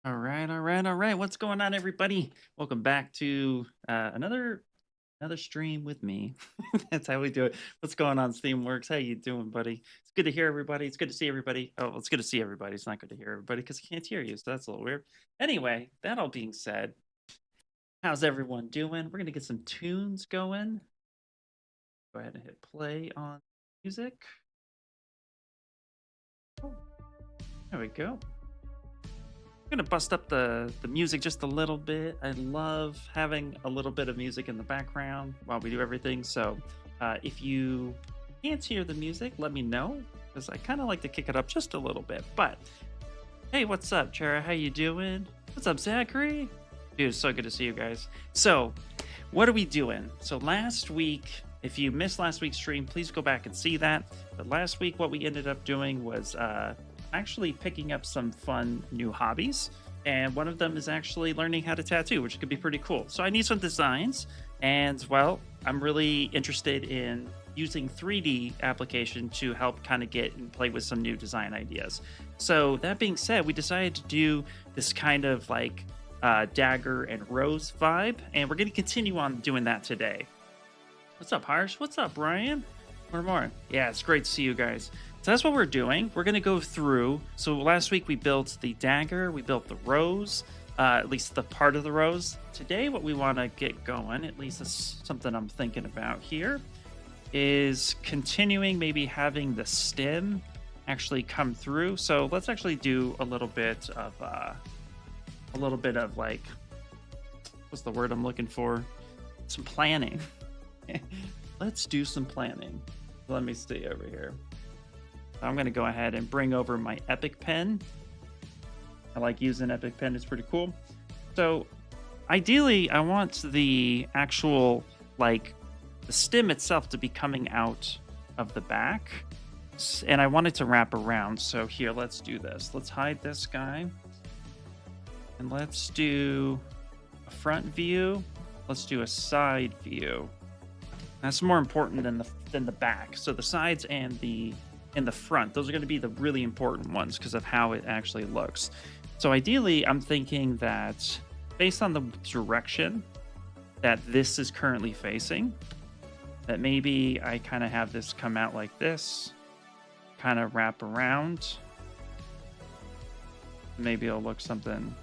All right. What's going on, everybody? Welcome back to another stream with me. That's how we do it. What's going on, Steamworks? How you doing, buddy? It's good to hear everybody. It's good to see everybody. Oh, well, it's good to see everybody. It's not good to hear everybody because I can't hear you, so that's a little weird. Anyway, that all being said, how's everyone doing? We're gonna get some tunes going. Go ahead and hit play on music. Oh, there we go. I'm gonna bust up the music just a little bit. I love having a little bit of music in the background while we do everything. So if you can't hear the music, let me know because I kind of like to kick it up just a little bit. But hey, what's up, Chara? How you doing? What's up, Zachary? Dude, it's so good to see you guys. So what are we doing? So last week, if you missed last week's stream, please go back and see that. But last week, what we ended up doing was actually picking up some fun new hobbies, and one of them is actually learning how to tattoo, which could be pretty cool. So I need some designs, and well, I'm really interested in using 3D application to help kind of get and play with some new design ideas. So that being said, we decided to do this kind of like Dagger and Rose vibe, and we're going to continue on doing that today. What's up, Harsh? What's up, Brian? More. Yeah, it's great to see you guys. So that's what we're doing. We're going to go through. So last week we built the dagger, we built the rose, at least the part of the rose. Today what we want to get going, at least that's something I'm thinking about here, is continuing maybe having the stem actually come through. So let's actually do a little bit of like, what's the word I'm looking for? Some planning. Let's do some planning. Let me see over here. I'm going to go ahead and bring over my Epic pen. I like using Epic pen. It's pretty cool. So ideally, I want the actual, like, the stem itself to be coming out of the back. And I want it to wrap around. So here, let's do this. Let's hide this guy. And let's do a front view. Let's do a side view. That's more important than the back. So the sides and the front, those are going to be the really important ones because of how it actually looks. So ideally, I'm thinking that based on the direction that this is currently facing, that maybe I kind of have this come out like this, kind of wrap around. Maybe it'll look something.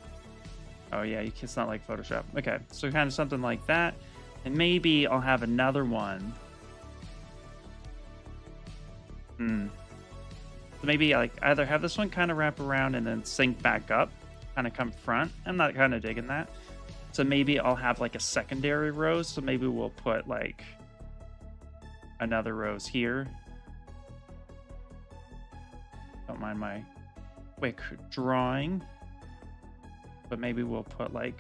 Oh yeah, it's not like Photoshop. Okay, so kind of something like that. And maybe I'll have another one. So maybe like either have this one kind of wrap around and then sync back up, kind of come front. I'm not kind of digging that. So maybe I'll have like a secondary rose. So maybe we'll put like another rose here. Don't mind my quick drawing. But maybe we'll put like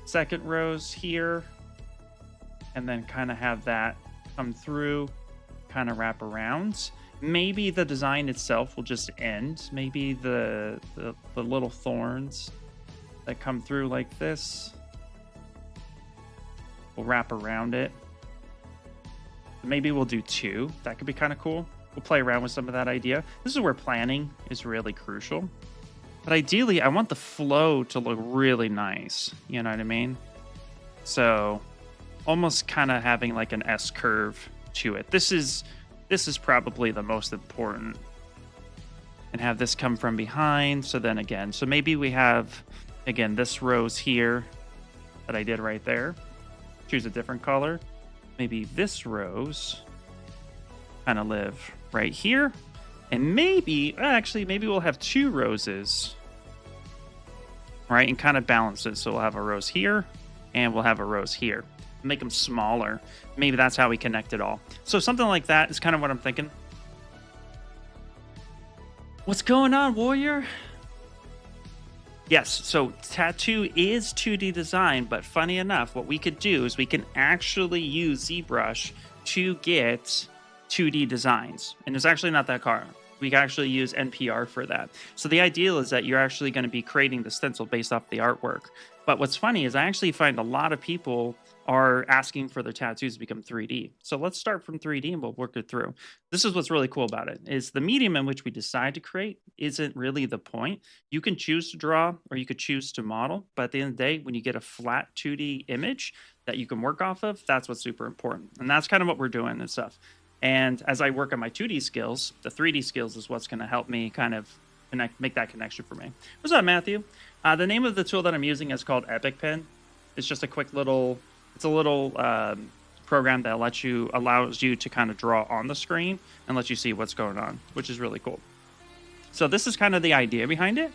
second rose here. And then kind of have that come through, kind of wrap around. Maybe the design itself will just end. Maybe the little thorns that come through like this will wrap around it. Maybe we'll do two. That could be kind of cool. We'll play around with some of that idea. This is where planning is really crucial. But ideally, I want the flow to look really nice. You know what I mean? So almost kind of having like an S curve to it. This is probably the most important. And have this come from behind. So then again, so maybe we have, again, this rose here that I did right there. Choose a different color. Maybe this rose kind of live right here. And maybe, actually, maybe we'll have two roses. Right, and kind of balance it. So we'll have a rose here and we'll have a rose here. Make them smaller. Maybe that's how we connect it all. So something like that is kind of what I'm thinking. What's going on, Warrior? Yes, so tattoo is 2D design, but funny enough, what we could do is we can actually use ZBrush to get 2D designs. And it's actually not that hard. We can actually use NPR for that. So the ideal is that you're actually going to be creating the stencil based off the artwork. But what's funny is I actually find a lot of people are asking for their tattoos to become 3D. So let's start from 3D and we'll work it through. This is what's really cool about it is the medium in which we decide to create isn't really the point. You can choose to draw or you could choose to model, but at the end of the day, when you get a flat 2D image that you can work off of, that's what's super important. And that's kind of what we're doing and stuff. And as I work on my 2D skills, the 3D skills is what's going to help me kind of make that connection for me. What's up, Matthew? The name of the tool that I'm using is called Epic Pen. It's just a quick little, it's a little program that allows you to kind of draw on the screen and let you see what's going on, which is really cool. So this is kind of the idea behind it.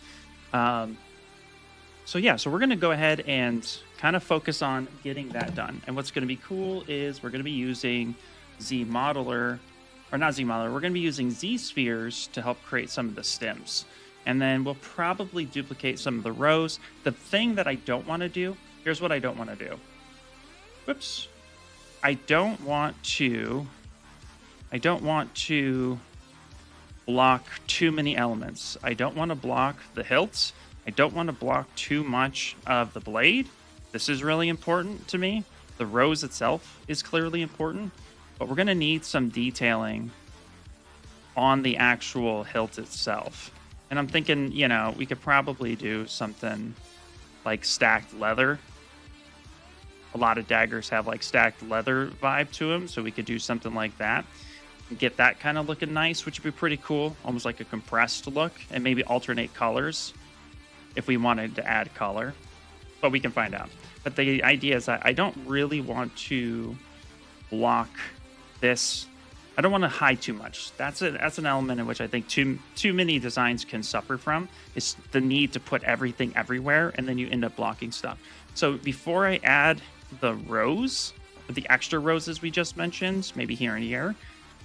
So yeah, so we're going to go ahead and kind of focus on getting that done. And what's going to be cool is we're going to be using ZModeler, or not ZModeler, we're going to be using ZSpheres to help create some of the stems. And then we'll probably duplicate some of the rows. The thing that I don't want to do, here's what I don't want to do. Whoops. I don't want to block too many elements. I don't want to block the hilts. I don't want to block too much of the blade. This is really important to me. The rose itself is clearly important, but we're going to need some detailing on the actual hilt itself. And I'm thinking, you know, we could probably do something like stacked leather. A lot of daggers have like stacked leather vibe to them, so we could do something like that and get that kind of looking nice, which would be pretty cool, almost like a compressed look, and maybe alternate colors if we wanted to add color, but we can find out. But the idea is that I don't really want to block this. I don't want to hide too much. That's an element in which I think too many designs can suffer from, is the need to put everything everywhere, and then you end up blocking stuff. So before I add the rows, the extra roses we just mentioned, maybe here and here,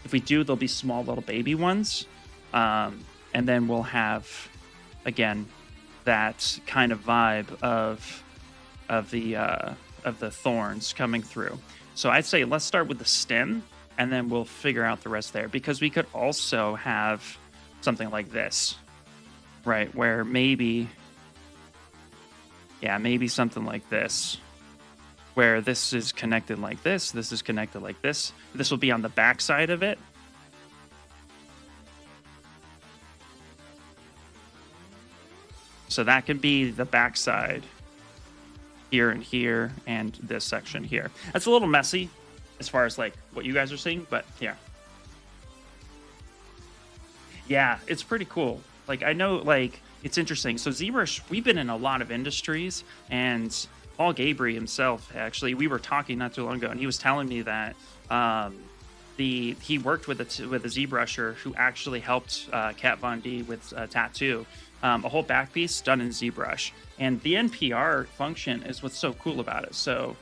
if we do, they'll be small little baby ones, and then we'll have, again, that kind of vibe of the thorns coming through. So I'd say let's start with the stem, and then we'll figure out the rest there, because we could also have something like this, right? Where maybe, yeah, maybe something like this, where this is connected like this is connected like this. This will be on the back side of it. So that could be the back side here and here, and this section here. That's a little messy as far as like what you guys are seeing, but yeah. Yeah, it's pretty cool. Like, I know, like, it's interesting. So ZBrush, we've been in a lot of industries, and Paul Gabry himself, actually, we were talking not too long ago, and he was telling me that he worked with a ZBrusher who actually helped Kat Von D with Tattoo, a whole back piece done in ZBrush. And the NPR function is what's so cool about it. So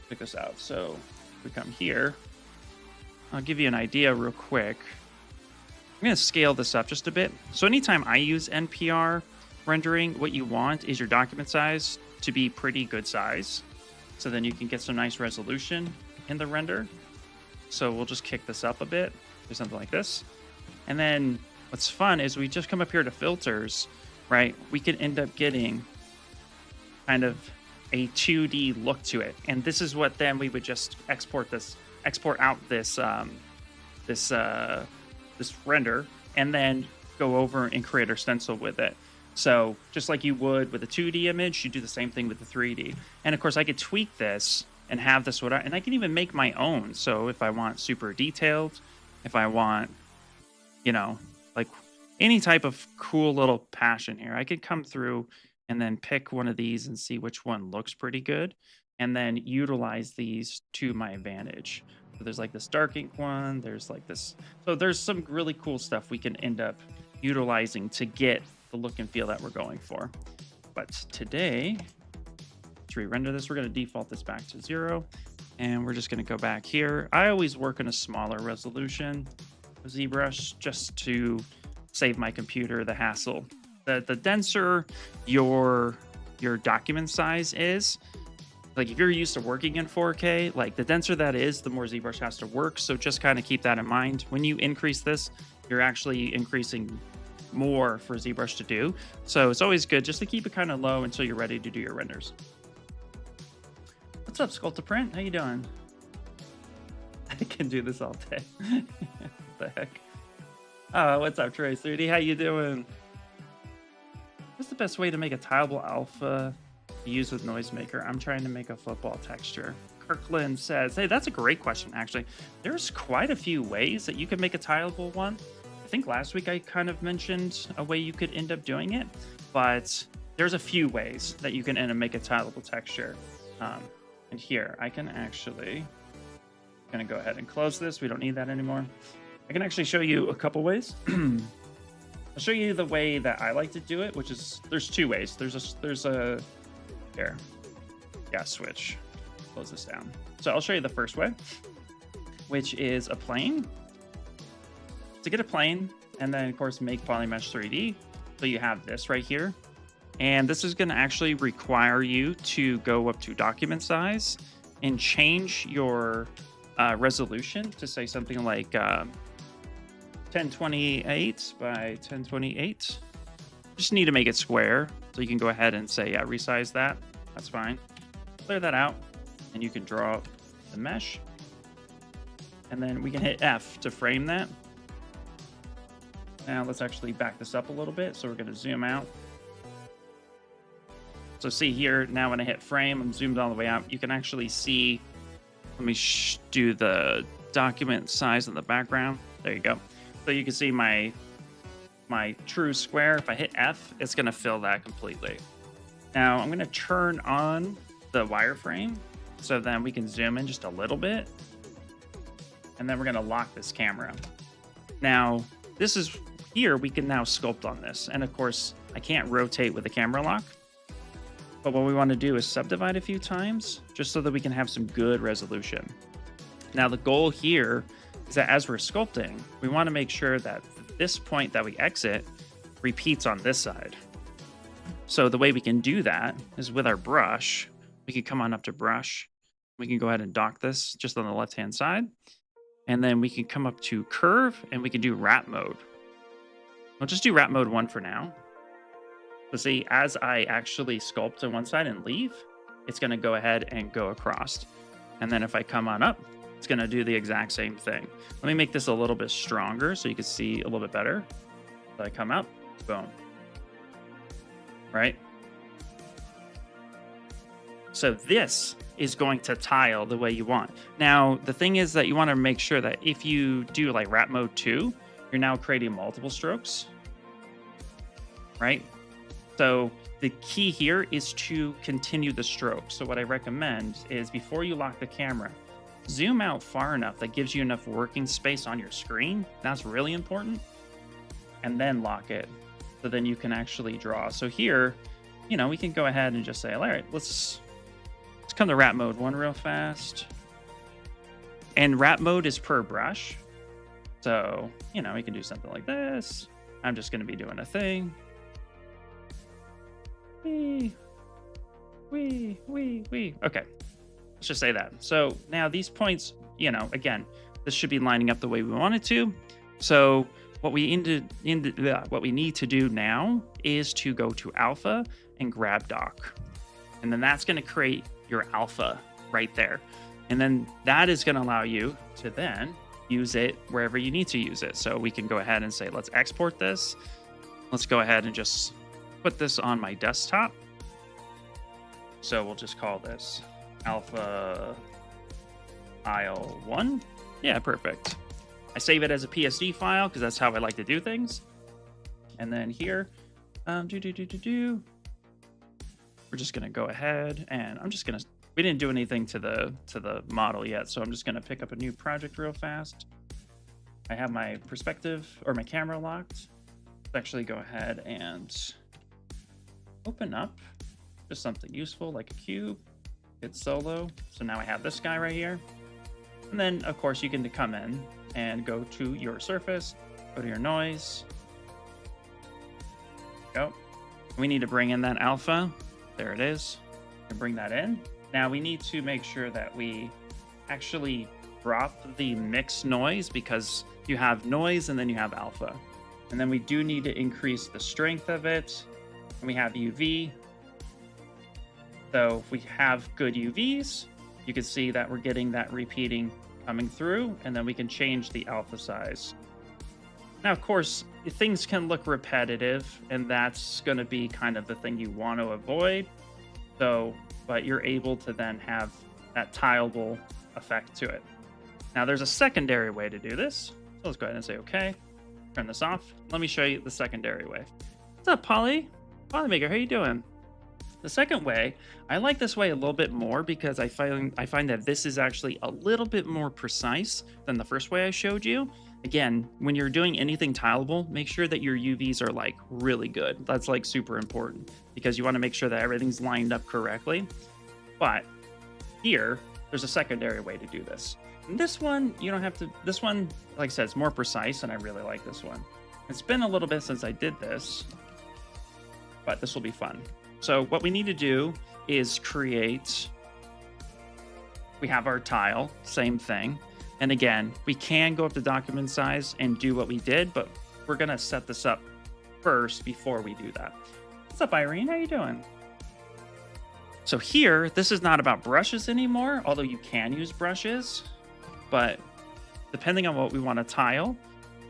check this out. So if we come here, I'll give you an idea real quick. I'm going to scale this up just a bit. So anytime I use NPR rendering, what you want is your document size to be pretty good size. So then you can get some nice resolution in the render. So we'll just kick this up a bit, do something like this. And then what's fun is we just come up here to filters, right? We can end up getting kind of a 2D look to it. And this is what then we would just export out this render, and then go over and create our stencil with it. So just like you would with a 2D image, you do the same thing with the 3D. And of course I could tweak this and have this and I can even make my own. So if I want super detailed, if I want, you know, like any type of cool little passion here, I could come through and then pick one of these and see which one looks pretty good, and then utilize these to my advantage. So there's like this dark ink one, there's like this. So there's some really cool stuff we can end up utilizing to get the look and feel that we're going for. But today, to re-render this, we're going to default this back to 0, and we're just going to go back here. I always work in a smaller resolution with ZBrush just to save my computer the hassle. The denser your document size is, like if you're used to working in 4K, like the denser that is, the more ZBrush has to work. So just kind of keep that in mind. When you increase this, you're actually increasing more for ZBrush to do. So it's always good just to keep it kind of low until you're ready to do your renders. What's up, Sculptaprint? How you doing? I can do this all day. What the heck? Oh, what's up, Trace3D? How you doing? What's the best way to make a tileable alpha to use with Noisemaker? I'm trying to make a football texture. Kirkland says, hey, that's a great question, actually. There's quite a few ways that you could make a tileable one. I think last week I kind of mentioned a way you could end up doing it, but there's a few ways that you can end up make a tileable texture. And here, I can actually, I'm gonna go ahead and close this. We don't need that anymore. I can actually show you a couple ways. I'll show you the way that I like to do it, which is, there's two ways. Here, yeah, switch, close this down. So I'll show you the first way, which is a plane. To get a plane, and then of course make Polymesh 3D. So you have this right here. And this is gonna actually require you to go up to document size and change your resolution to say something like 1028 by 1028. Just need to make it square. So you can go ahead and say, yeah, resize that. That's fine. Clear that out. And you can draw the mesh. And then we can hit F to frame that. Now let's actually back this up a little bit. So we're going to zoom out. So see here, now when I hit frame, I'm zoomed all the way out. You can actually see, let me do the document size in the background. There you go. So you can see my true square. If I hit F, it's going to fill that completely. Now I'm going to turn on the wireframe so then we can zoom in just a little bit. And then we're going to lock this camera. Now this is here, we can now sculpt on this. And of course, I can't rotate with the camera lock. But what we want to do is subdivide a few times just so that we can have some good resolution. Now the goal here is that as we're sculpting, we want to make sure that this point that we exit repeats on this side. So the way we can do that is with our brush. We can come on up to brush. We can go ahead and dock this just on the left-hand side. And then we can come up to curve and we can do wrap mode. I'll just do wrap mode 1 for now. So see, as I actually sculpt to one side and leave, it's going to go ahead and go across. And then if I come on up, it's going to do the exact same thing. Let me make this a little bit stronger so you can see a little bit better. So I come up, boom. Right? So this is going to tile the way you want. Now, the thing is that you want to make sure that if you do like wrap mode 2, you're now creating multiple strokes, right? So the key here is to continue the stroke. So what I recommend is before you lock the camera, zoom out far enough that gives you enough working space on your screen. That's really important. And then lock it. So then you can actually draw. So here, you know, we can go ahead and just say, all right, let's come to wrap mode 1 real fast. And wrap mode is per brush. So, you know, we can do something like this. I'm just going to be doing a thing. Wee. Okay, let's just say that. So now these points, you know, again, this should be lining up the way we want it to. So what we need to do now is to go to alpha and grab dock. And then that's going to create your alpha right there. And then that is going to allow you to then use it wherever you need to use it. So we can go ahead and say, let's export this. Let's go ahead and just put this on my desktop. So we'll just call this alpha aisle 1. Yeah, perfect. I save it as a PSD file because that's how I like to do things. And then here, we're just gonna go ahead and we didn't do anything to the model yet, so I'm just gonna pick up a new project real fast. I have my perspective or my camera locked. Let's actually go ahead and open up just something useful like a cube, hit solo. So now I have this guy right here. And then of course you can come in and go to your surface, go to your noise. Go. We need to bring in that alpha. There it is. And bring that in. Now we need to make sure that we actually drop the mix noise because you have noise and then you have alpha. And then we do need to increase the strength of it. And we have UV. So if we have good UVs, you can see that we're getting that repeating coming through, and then we can change the alpha size. Now, of course, things can look repetitive, and that's going to be kind of the thing you want to avoid. So, but you're able to then have that tileable effect to it. Now, there's a secondary way to do this. So let's go ahead and say, okay, turn this off. Let me show you the secondary way. What's up, Polymaker? How you doing? The second way, I like this way a little bit more because I find that this is actually a little bit more precise than the first way I showed you. Again, when you're doing anything tileable, make sure that your UVs are like really good. That's like super important because you want to make sure that everything's lined up correctly. But here, there's a secondary way to do this. And this one, you don't have to, this one, like I said, it's more precise, and I really like this one. It's been a little bit since I did this, but this will be fun. So what we need to do is create, we have our tile, same thing. And again, we can go up to document size and do what we did, but we're gonna set this up first before we do that. What's up, Irene? How you doing? So here, this is not about brushes anymore, although you can use brushes, but depending on what we want to tile,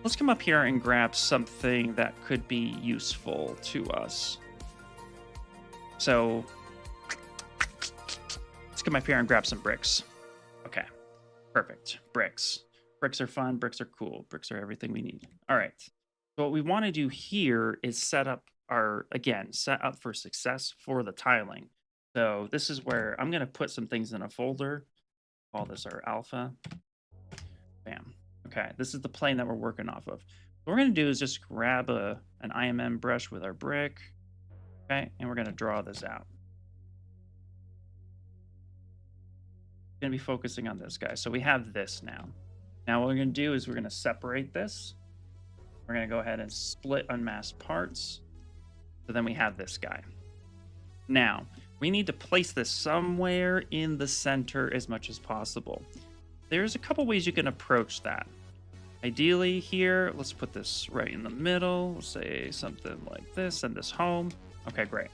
let's come up here and grab something that could be useful to us. So let's come up here and grab some bricks. Okay, perfect. Bricks. Bricks are fun. Bricks are cool. Bricks are everything we need. All right. So what we want to do here is set up our, again, set up for success for the tiling. So this is where I'm going to put some things in a folder. Call this our alpha. Bam. Okay, this is the plane that we're working off of. What we're going to do is just grab an IMM brush with our brick. Okay, and we're going to draw this out. Going to be focusing on this guy. So we have this now. Now what we're going to do is we're going to separate this. We're going to go ahead and split unmasked parts. So then we have this guy. Now, we need to place this somewhere in the center as much as possible. There's a couple ways you can approach that. Ideally here, let's put this right in the middle. We'll say something like this, send this home. Okay, great.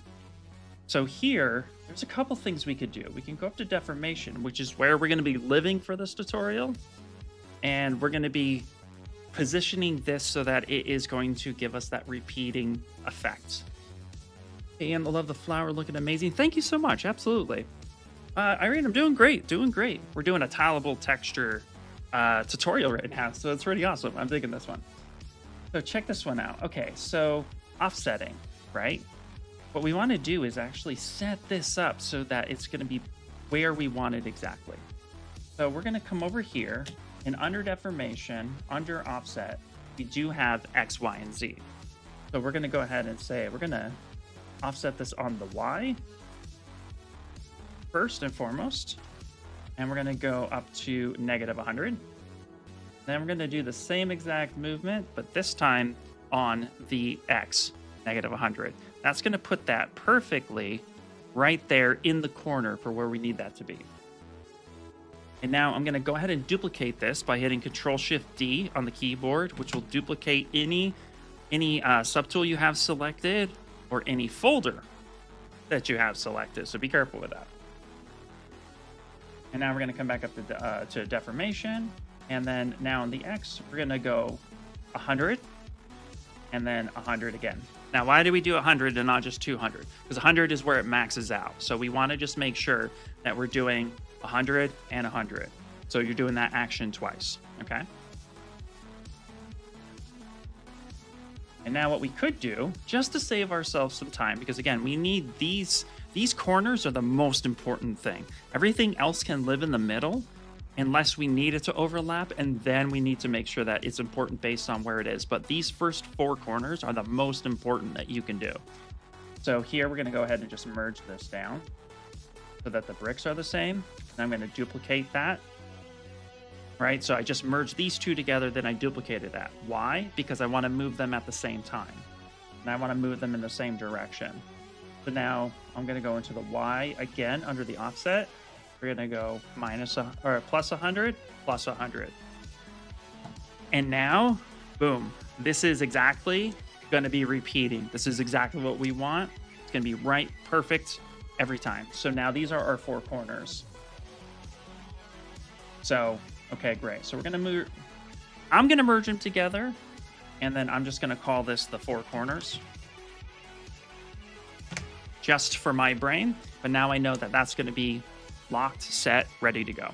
So here, there's a couple things we could do. We can go up to Deformation, which is where we're going to be living for this tutorial. And we're going to be positioning this so that it is going to give us that repeating effect. And I love the flower looking amazing. Thank you so much. Absolutely. Irene, I'm doing great. Doing great. We're doing a tileable texture tutorial right now, so it's pretty awesome. I'm digging this one. So check this one out. Okay, so offsetting, right? What we want to do is actually set this up so that it's going to be where we want it exactly. So we're going to come over here, and under Deformation, under Offset, we do have X, Y, and Z. So we're going to go ahead and say we're going to offset this on the Y first and foremost, and we're going to go up to -100. Then we're going to do the same exact movement, but this time on the X, -100. That's going to put that perfectly right there in the corner for where we need that to be. And now I'm going to go ahead and duplicate this by hitting Control-Shift-D on the keyboard, which will duplicate any subtool you have selected or any folder that you have selected. So be careful with that. And now we're going to come back up to Deformation. And then now on the X, we're going to go 100 and then 100 again. Now, why do we do 100 and not just 200? Because 100 is where it maxes out. So we want to just make sure that we're doing 100 and 100. So you're doing that action twice, okay? And now what we could do, just to save ourselves some time, because again, we need these corners are the most important thing. Everything else can live in the middle unless we need it to overlap, and then we need to make sure that it's important based on where it is. But these first 4 corners are the most important that you can do. So here we're going to go ahead and just merge this down so that the bricks are the same. And I'm going to duplicate that. Right, so I just merged these two together, then I duplicated that. Why? Because I want to move them at the same time. And I want to move them in the same direction. So now I'm going to go into the Y again under the offset. We're going to go plus 100, plus 100. And now, boom, this is exactly going to be repeating. This is exactly what we want. It's going to be right, perfect every time. So now these are our 4 corners. So, okay, great. So we're going to move, I'm going to merge them together, and then I'm just going to call this the four corners. Just for my brain, but now I know that that's going to be locked, set, ready to go.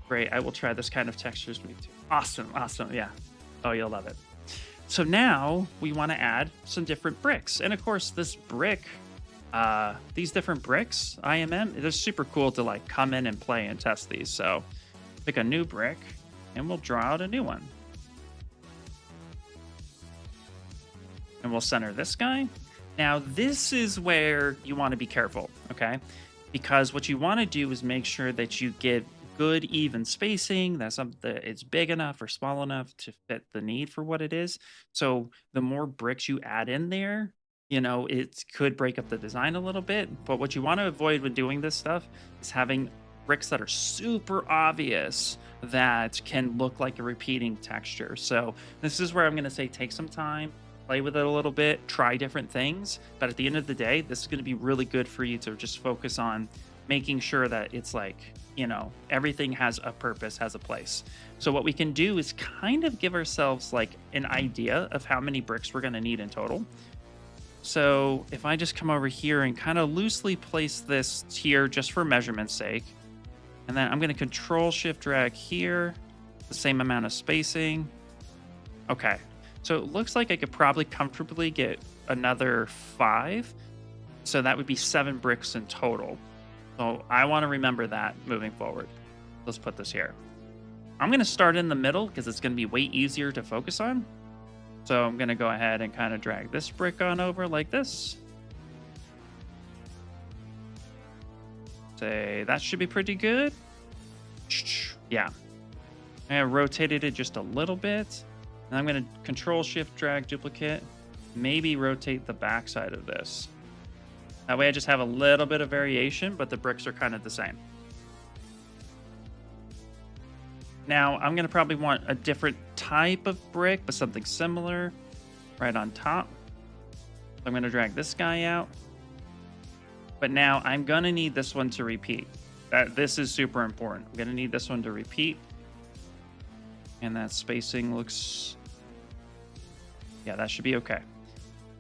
Great, I will try this kind of textures with you too. Awesome, awesome, yeah. Oh, you'll love it. So now we want to add some different bricks. And of course, this brick, these different bricks, IMM, they're super cool to like come in and play and test these. So pick a new brick and we'll draw out a new one. And we'll center this guy. Now, this is where you want to be careful, okay? Because what you want to do is make sure that you get good, even spacing, that it's big enough or small enough to fit the need for what it is. So the more bricks you add in there, you know, it could break up the design a little bit. But what you want to avoid when doing this stuff is having bricks that are super obvious that can look like a repeating texture. So this is where I'm going to say take some time, play with it a little bit, try different things. But at the end of the day, this is going to be really good for you to just focus on making sure that it's like, you know, everything has a purpose, has a place. So what we can do is kind of give ourselves like an idea of how many bricks we're going to need in total. So if I just come over here and kind of loosely place this here just for measurement's sake, and then I'm going to control shift drag here, the same amount of spacing. Okay. So it looks like I could probably comfortably get another 5. So that would be 7 bricks in total. So I want to remember that moving forward. Let's put this here. I'm going to start in the middle because it's going to be way easier to focus on. So I'm going to go ahead and kind of drag this brick on over like this. Say that should be pretty good. Yeah. I rotated it just a little bit. And I'm going to control shift drag duplicate, maybe rotate the backside of this. That way I just have a little bit of variation, but the bricks are kind of the same. Now I'm going to probably want a different type of brick, but something similar right on top. I'm going to drag this guy out. But now I'm going to need this one to repeat. This is super important. I'm going to need this one to repeat. And that spacing looks, yeah, that should be okay.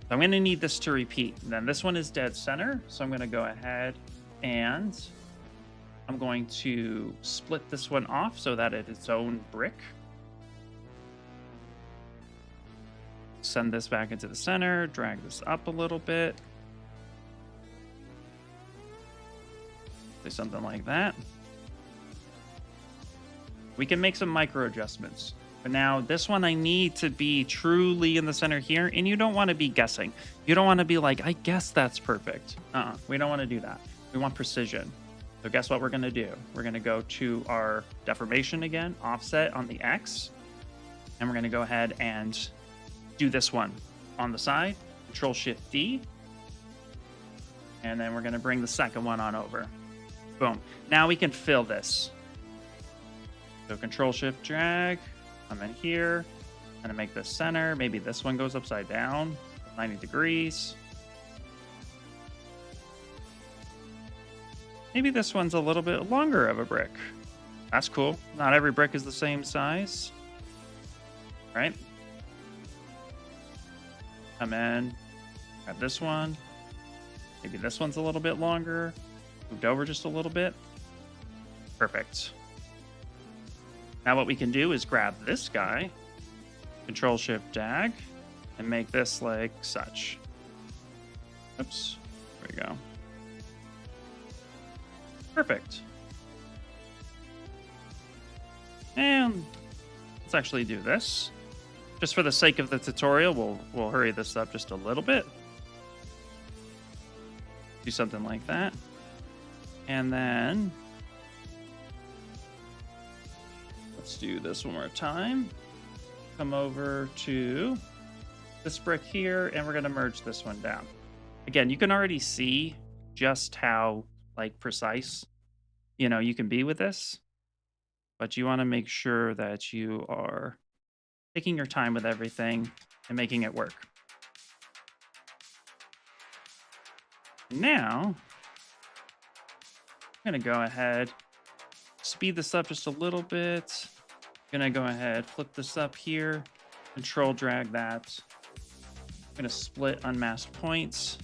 So I'm going to need this to repeat. Then this one is dead center. So I'm going to go ahead and I'm going to split this one off so that it's its own brick. Send this back into the center, drag this up a little bit. Say something like that. We can make some micro adjustments. But now this one I need to be truly in the center here, and you don't want to be guessing. You don't want to be like, I guess that's perfect. We don't want to do that. We want precision. So guess what we're going to do? We're going to go to our deformation again, offset on the X, and we're going to go ahead and do this one on the side, Control Shift D, and then we're going to bring the second one on over. Boom. Now we can fill this. So Control Shift drag, I'm in here, I'm gonna make this center. Maybe this one goes upside down, 90 degrees. Maybe this one's a little bit longer of a brick. That's cool. Not every brick is the same size, right? Come in, grab this one. Maybe this one's a little bit longer. Moved over just a little bit. Perfect. Now what we can do is grab this guy, Control Shift Dag, and make this like such. Oops, there we go. Perfect. And let's actually do this. Just for the sake of the tutorial, we'll hurry this up just a little bit. Do something like that. And then let's do this one more time. Come over to this brick here, and we're going to merge this one down. Again, you can already see just how like precise, you know, you can be with this, but you want to make sure that you are taking your time with everything and making it work. Now, I'm going to go ahead, speed this up just a little bit. I'm gonna go ahead, flip this up here, control drag that. I'm gonna split unmasked points.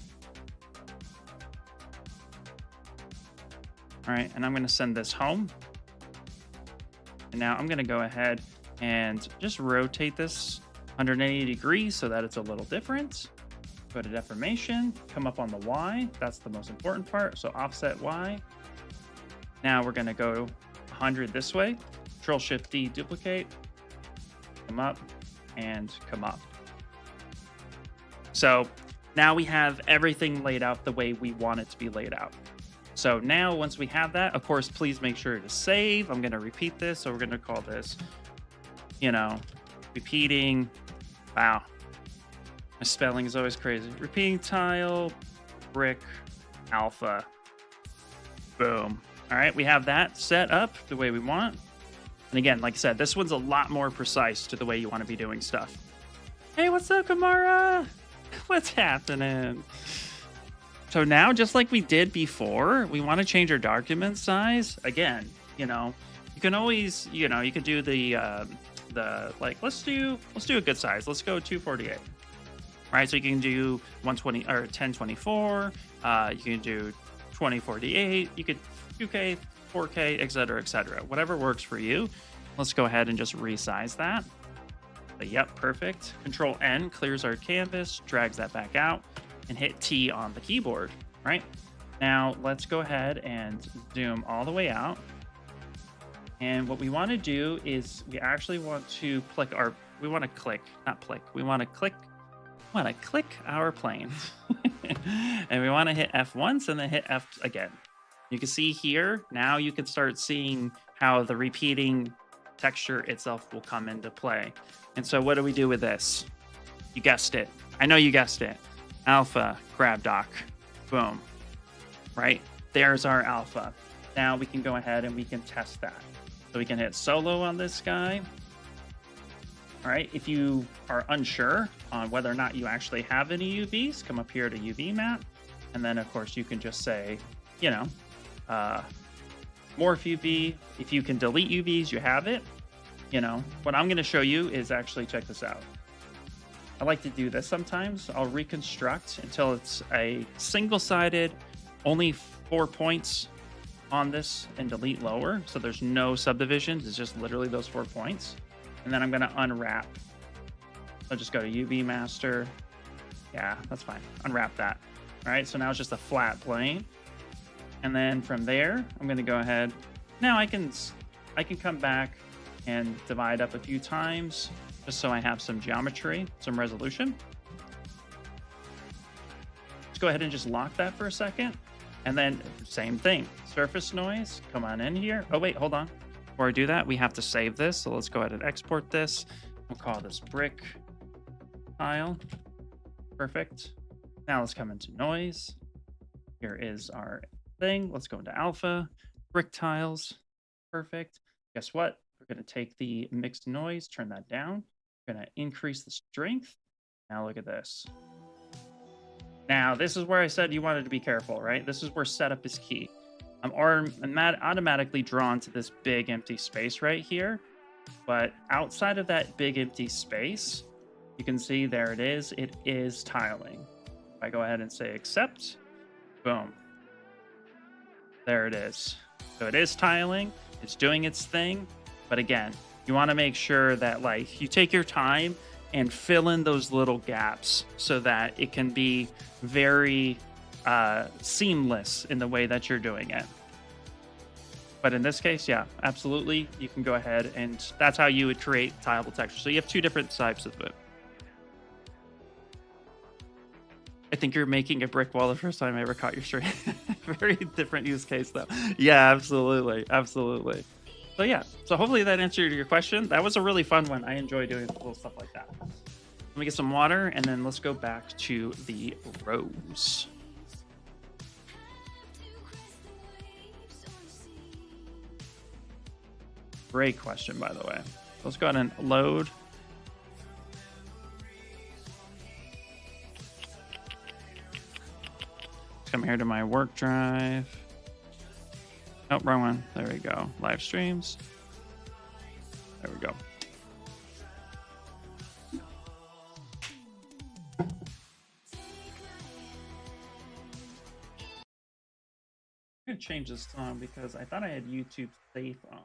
All right, and I'm gonna send this home. And now I'm gonna go ahead and just rotate this 180 degrees so that it's a little different. Go to deformation, come up on the Y. That's the most important part. So offset Y. Now we're gonna go 100 this way. Control Shift D, duplicate, come up and come up. So now we have everything laid out the way we want it to be laid out. So now once we have that, of course, please make sure to save. I'm going to repeat this. So we're going to call this, repeating. Wow. My spelling is always crazy. Repeating tile, brick, alpha. Boom. All right. We have that set up the way we want. And again, like I said, this one's a lot more precise to the way you want to be doing stuff. Hey, what's up, Kamara? What's happening? So now, just like we did before, we want to change our document size. Again, you can always, you could do the like, let's do a good size. Let's go 248. All right, so you can do 120 or 1024. You can do 2048. You could 2K, 4K, etc. Whatever works for you. Let's go ahead and just resize that. Yep, perfect. Control N clears our canvas, drags that back out, and hit T on the keyboard. Right now, let's go ahead and zoom all the way out. And what we want to do is we actually want to click our, we want to click our plane. And we want to hit F once and then hit F again. You can see here, now you can start seeing how the repeating texture itself will come into play. And so what do we do with this? You guessed it. I know you guessed it. Alpha, grab dock, boom, right? There's our alpha. Now we can go ahead and we can test that. So we can hit solo on this guy. All right, if you are unsure on whether or not you actually have any UVs, come up here to UV map. And then of course you can just say, morph UV. If you can delete UVs, you have it. What I'm gonna show you is actually, check this out. I like to do this sometimes. I'll reconstruct until it's a single-sided, only 4 points on this, and delete lower. So there's no subdivisions. It's just literally those 4 points. And then I'm gonna unwrap. I'll just go to UV master. Yeah, that's fine. Unwrap that. All right, so now it's just a flat plane. And then from there, I'm gonna go ahead. Now I can come back and divide up a few times just so I have some geometry, some resolution. Let's go ahead and just lock that for a second. And then same thing, surface noise, come on in here. Oh wait, hold on. Before I do that, we have to save this. So let's go ahead and export this. We'll call this brick tile. Perfect. Now let's come into noise. Here is our thing. Let's go into alpha, brick tiles. Perfect. Guess what? We're going to take the mixed noise, turn that down. We're going to increase the strength. Now look at this. Now, this is where I said you wanted to be careful, right? This is where setup is key. I'm automatically drawn to this big empty space right here. But outside of that big empty space, you can see there it is. It is tiling. If I go ahead and say accept, boom. There it is. So it is tiling. It's doing its thing. But again, you want to make sure that you take your time and fill in those little gaps so that it can be very seamless in the way that you're doing it. But in this case, yeah, absolutely. You can go ahead and that's how you would create tileable texture. So you have two different types of it. I think you're making a brick wall the first time I ever caught your string. Very different use case though. Yeah, absolutely. Absolutely. So yeah, so hopefully that answered your question. That was a really fun one. I enjoy doing little stuff like that. Let me get some water and then let's go back to the rows. Great question, by the way. Let's go ahead and load. Let's come here to my work drive. Oh, wrong one. There we go. Live streams. There we go. I'm gonna change this song because I thought I had YouTube safe on.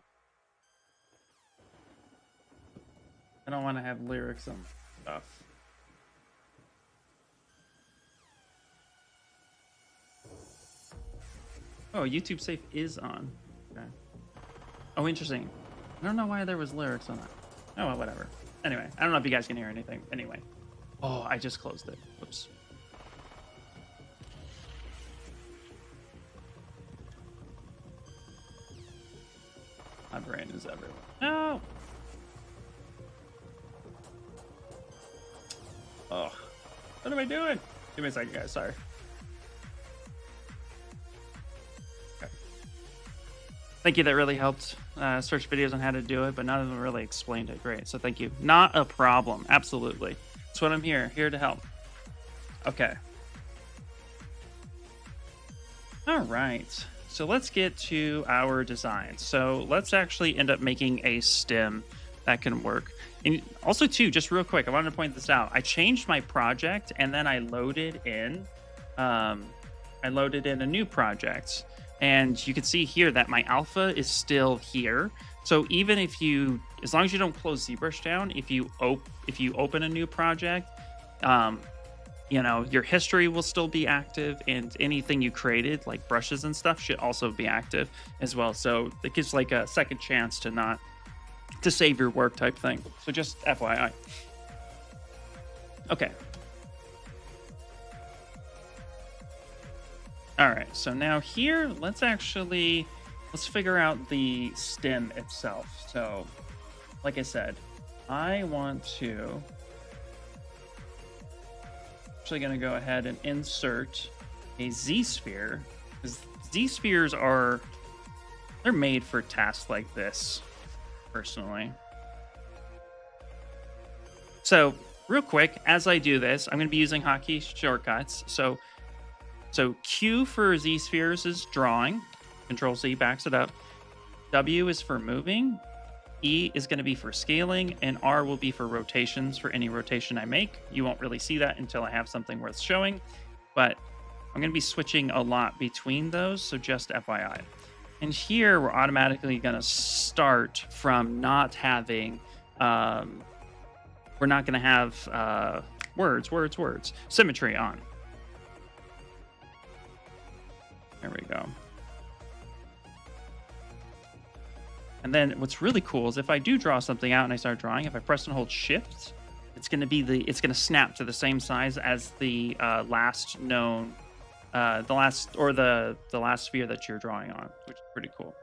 I don't want to have lyrics on stuff. Oh, YouTube safe is on. Okay. Oh, interesting. I don't know why there was lyrics on that. Oh, well, whatever. Anyway, I don't know if you guys can hear anything. Anyway. Oh, I just closed it. Whoops. My brain is everywhere. No! Oh. What am I doing? Give me a second, guys. Sorry. Okay. Thank you. That really helped search videos on how to do it, but none of them really explained it great. So thank you. Not a problem. Absolutely. That's what I'm here to help. Okay. All right. So let's get to our design. So let's actually end up making a stem that can work. And also too, just real quick, I wanted to point this out. I changed my project and then I loaded in a new project. And you can see here that my alpha is still here. So even if you, as long as you don't close ZBrush down, if you open a new project, you know, your history will still be active, and anything you created, like brushes and stuff, should also be active as well. So it gives like a second chance to save your work type thing. So just FYI. Okay. All right. So now here, let's figure out the stem itself. So, like I said, I want to. Actually going to go ahead and insert a ZSphere, because ZSpheres they're made for tasks like this, personally. So real quick, as I do this, I'm going to be using hotkey shortcuts. So Q for ZSpheres is drawing, Control Z backs it up, W is for moving, E is going to be for scaling, and R will be for rotations for any rotation I make. You won't really see that until I have something worth showing, but I'm going to be switching a lot between those, so just FYI. And here we're automatically going to start from not having, we're not going to have words, symmetry on. There we go. And then what's really cool is if I do draw something out and I start drawing, if I press and hold Shift, it's going to snap to the same size as the last known, the last sphere that you're drawing on, which is pretty cool.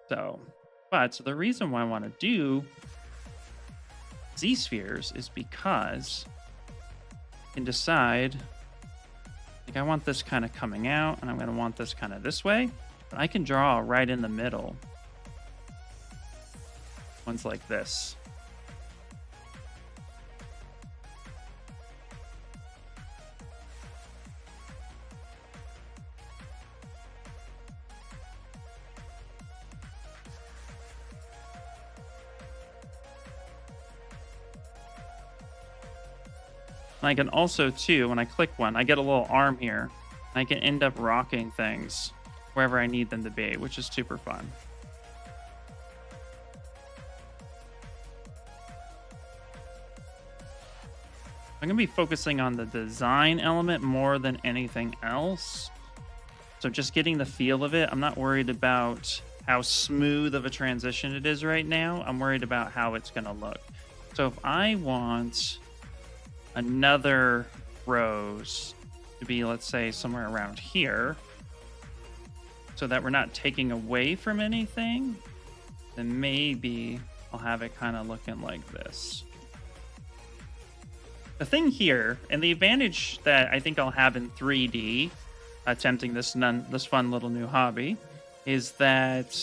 So the reason why I want to do ZSpheres is because I can decide, like I want this kind of coming out, and I'm going to want this kind of this way, but I can draw right in the middle. Ones like this. And I can also, too, when I click one, I get a little arm here. And I can end up rocking things wherever I need them to be, which is super fun. I'm going to be focusing on the design element more than anything else. So just getting the feel of it. I'm not worried about how smooth of a transition it is right now. I'm worried about how it's going to look. So if I want another rose to be, let's say, somewhere around here, so that we're not taking away from anything, then maybe I'll have it kind of looking like this. The thing here, and the advantage that I think I'll have in 3D, attempting this fun little new hobby, is that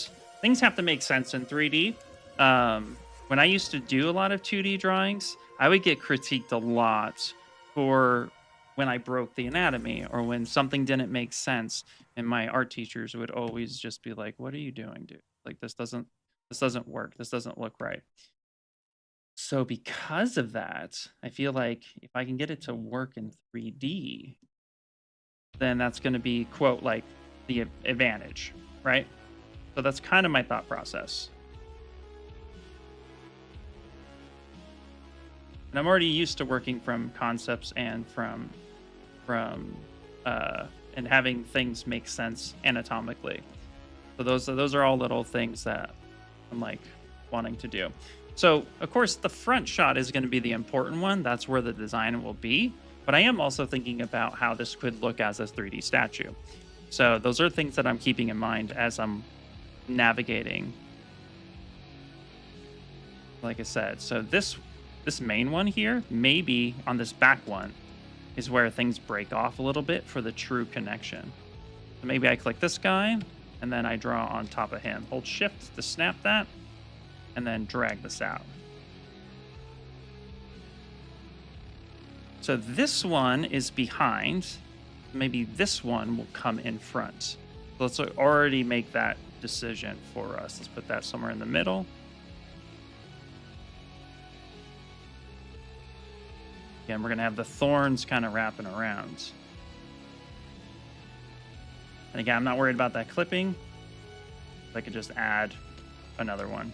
things have to make sense in 3D. When I used to do a lot of 2D drawings, I would get critiqued a lot for when I broke the anatomy or when something didn't make sense. And my art teachers would always just be like, "What are you doing, dude? Like this doesn't work. This doesn't look right." So because of that, I feel like if I can get it to work in 3D, then that's going to be quote like the advantage, right? So that's kind of my thought process. And I'm already used to working from concepts and from and having things make sense anatomically. So those are all little things that I'm like wanting to do. So of course the front shot is going to be the important one. That's where the design will be. But I am also thinking about how this could look as a 3D statue. So those are things that I'm keeping in mind as I'm navigating. Like I said, so this main one here, maybe on this back one, is where things break off a little bit for the true connection. So maybe I click this guy, and then I draw on top of him. Hold Shift to snap that, and then drag this out. So this one is behind. Maybe this one will come in front. So let's already make that decision for us. Let's put that somewhere in the middle. Again, we're going to have the thorns kind of wrapping around. And again, I'm not worried about that clipping. I could just add another one.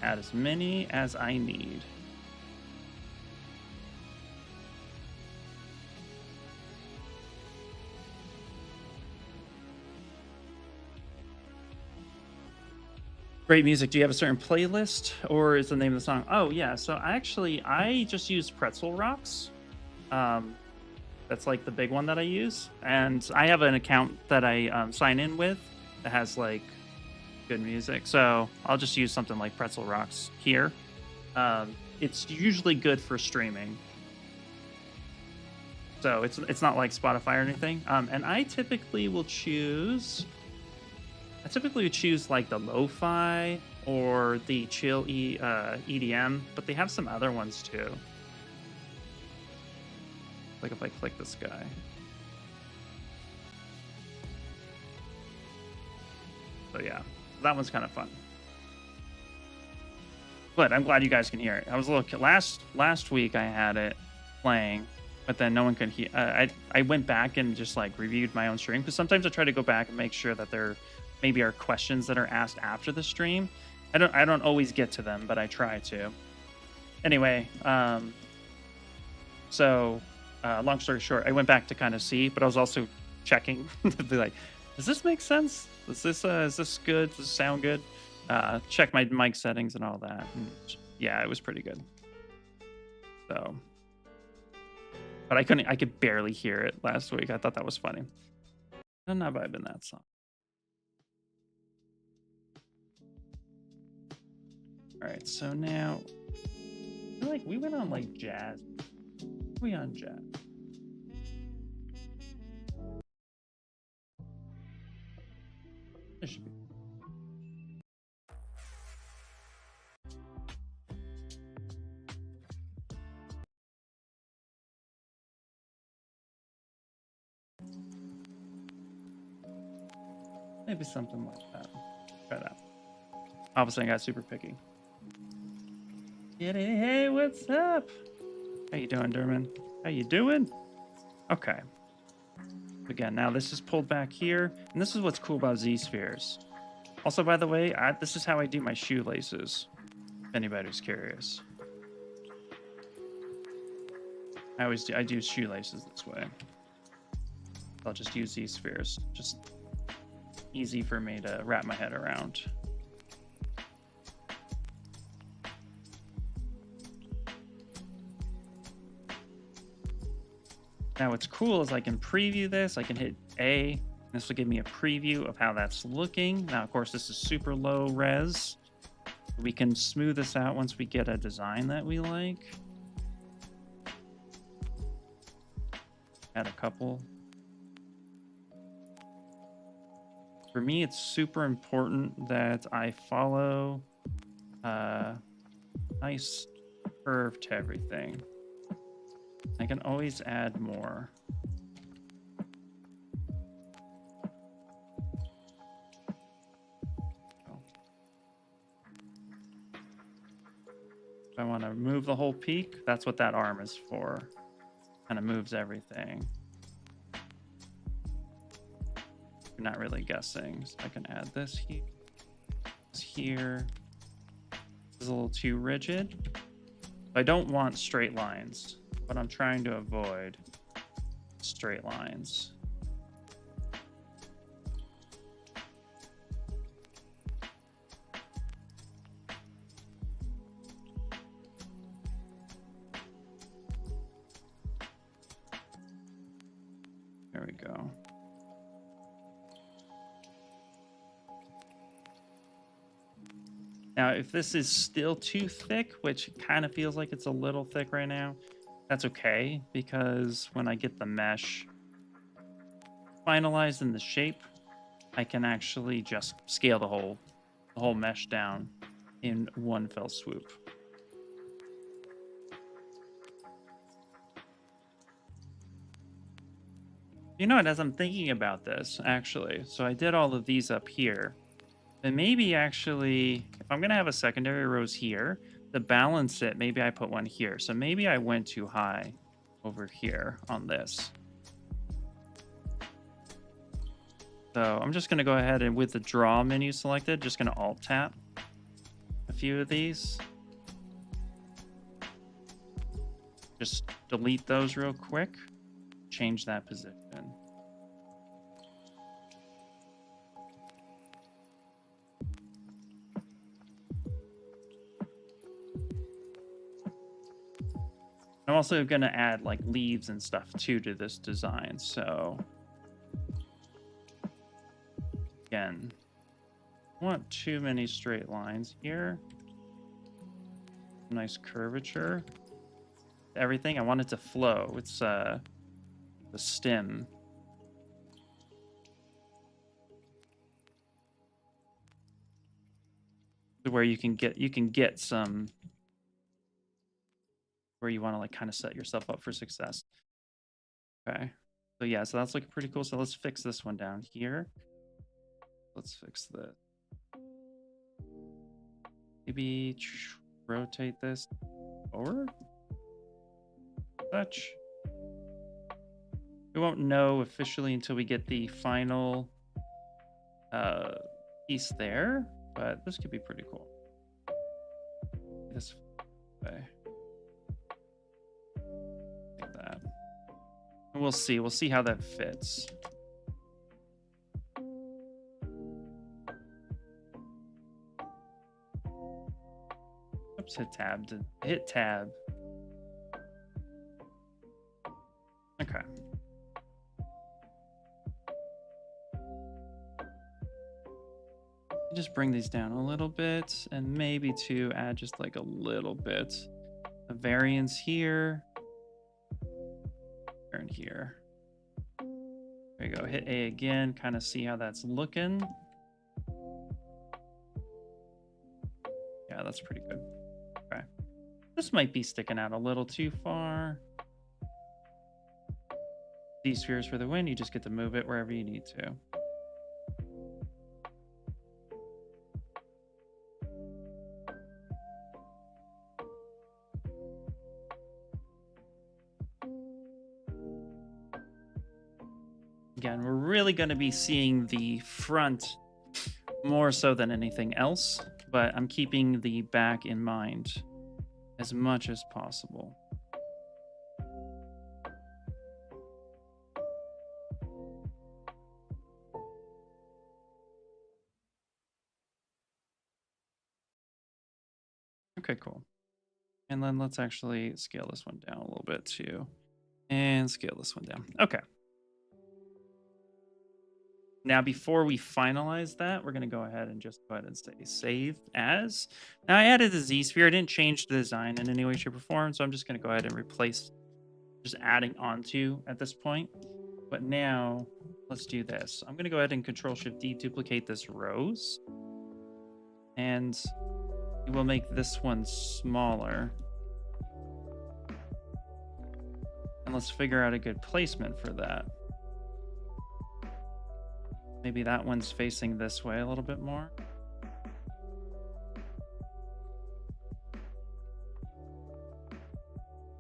Add as many as I need. Great music. Do you have a certain playlist, or is the name of the song? Oh yeah. So I just use Pretzel Rocks. That's like the big one that I use, and I have an account that I sign in with that has like good music. So I'll just use something like Pretzel Rocks here. It's usually good for streaming, so it's not like Spotify or anything. And I typically will choose. I typically would choose like the lo-fi or the chill EDM, but they have some other ones too. Like if I click this guy. So yeah, that one's kind of fun. But I'm glad you guys can hear it. I was a little last week I had it playing, but then no one could hear. I went back and just like reviewed my own stream, because sometimes I try to go back and make sure that there maybe are questions that are asked after the stream. I don't always get to them, but I try to. Anyway, so long story short, I went back to kind of see, but I was also checking to be like, does this make sense? Is this good? Does this sound good? Check my mic settings and all that. And yeah, it was pretty good. So, but I could barely hear it last week. I thought that was funny. I'm not vibing that song. All right, so now I feel like we went on like jazz. We on jazz. There should be. Maybe something like that. Try that. All of a sudden I got super picky. Hey, what's up? How you doing, Derman? How you doing? Okay. Again, now this is pulled back here, and this is what's cool about ZSpheres. Also, by the way, this is how I do my shoelaces, if anybody's curious. I do shoelaces this way. I'll just use ZSpheres. Just easy for me to wrap my head around. Now what's cool is I can preview this. I can hit A. This will give me a preview of how that's looking. Now, of course, this is super low res. We can smooth this out once we get a design that we like. Add a couple. For me, it's super important that I follow. nice curve to everything. I can always add more. If I want to move the whole peak, that's what that arm is for. Kind of moves everything. You're not really guessing. So I can add this here. This here. This is a little too rigid. I don't want straight lines, but I'm trying to avoid straight lines. There we go. Now, if this is still too thick, which kind of feels like it's a little thick right now, that's okay, because when I get the mesh finalized in the shape, I can actually just scale the whole mesh down in one fell swoop. You know what, as I'm thinking about this, actually, so I did all of these up here. And maybe actually, if I'm going to have a secondary rows here, to balance it, maybe I put one here. So maybe I went too high over here on this. So I'm just going to go ahead and with the draw menu selected, just going to alt tap a few of these. Just delete those real quick. Change that position. I'm also going to add like leaves and stuff too to this design. So again, I don't want too many straight lines here. Nice curvature. Everything I want it to flow. It's the stem. Where you can get some where you want to like kind of set yourself up for success. Okay. So yeah, so that's looking pretty cool. So let's fix this one down here. Let's fix this. Maybe rotate this forward. Touch. We won't know officially until we get the final piece there, but this could be pretty cool. This way. Like that. And we'll see. We'll see how that fits. Oops, hit tab. Hit tab. Okay. Just bring these down a little bit and maybe to add just like a little bit of variance here and here. There you go. Hit A again, kind of see how that's looking. Yeah, that's pretty good. Okay. This might be sticking out a little too far. These spheres for the win, you just get to move it wherever you need to. Again, we're really going to be seeing the front more so than anything else, but I'm keeping the back in mind as much as possible. Okay, cool. And then let's actually scale this one down a little bit too. And scale this one down. Okay. Now, before we finalize that, we're going to go ahead and just go ahead and say save as. Now, I added the ZSphere. I didn't change the design in any way, shape, or form. So I'm just going to go ahead and replace, just adding onto at this point. But now, let's do this. I'm going to go ahead and Control-Shift-D, duplicate this rows. And we'll make this one smaller. And let's figure out a good placement for that. Maybe that one's facing this way a little bit more.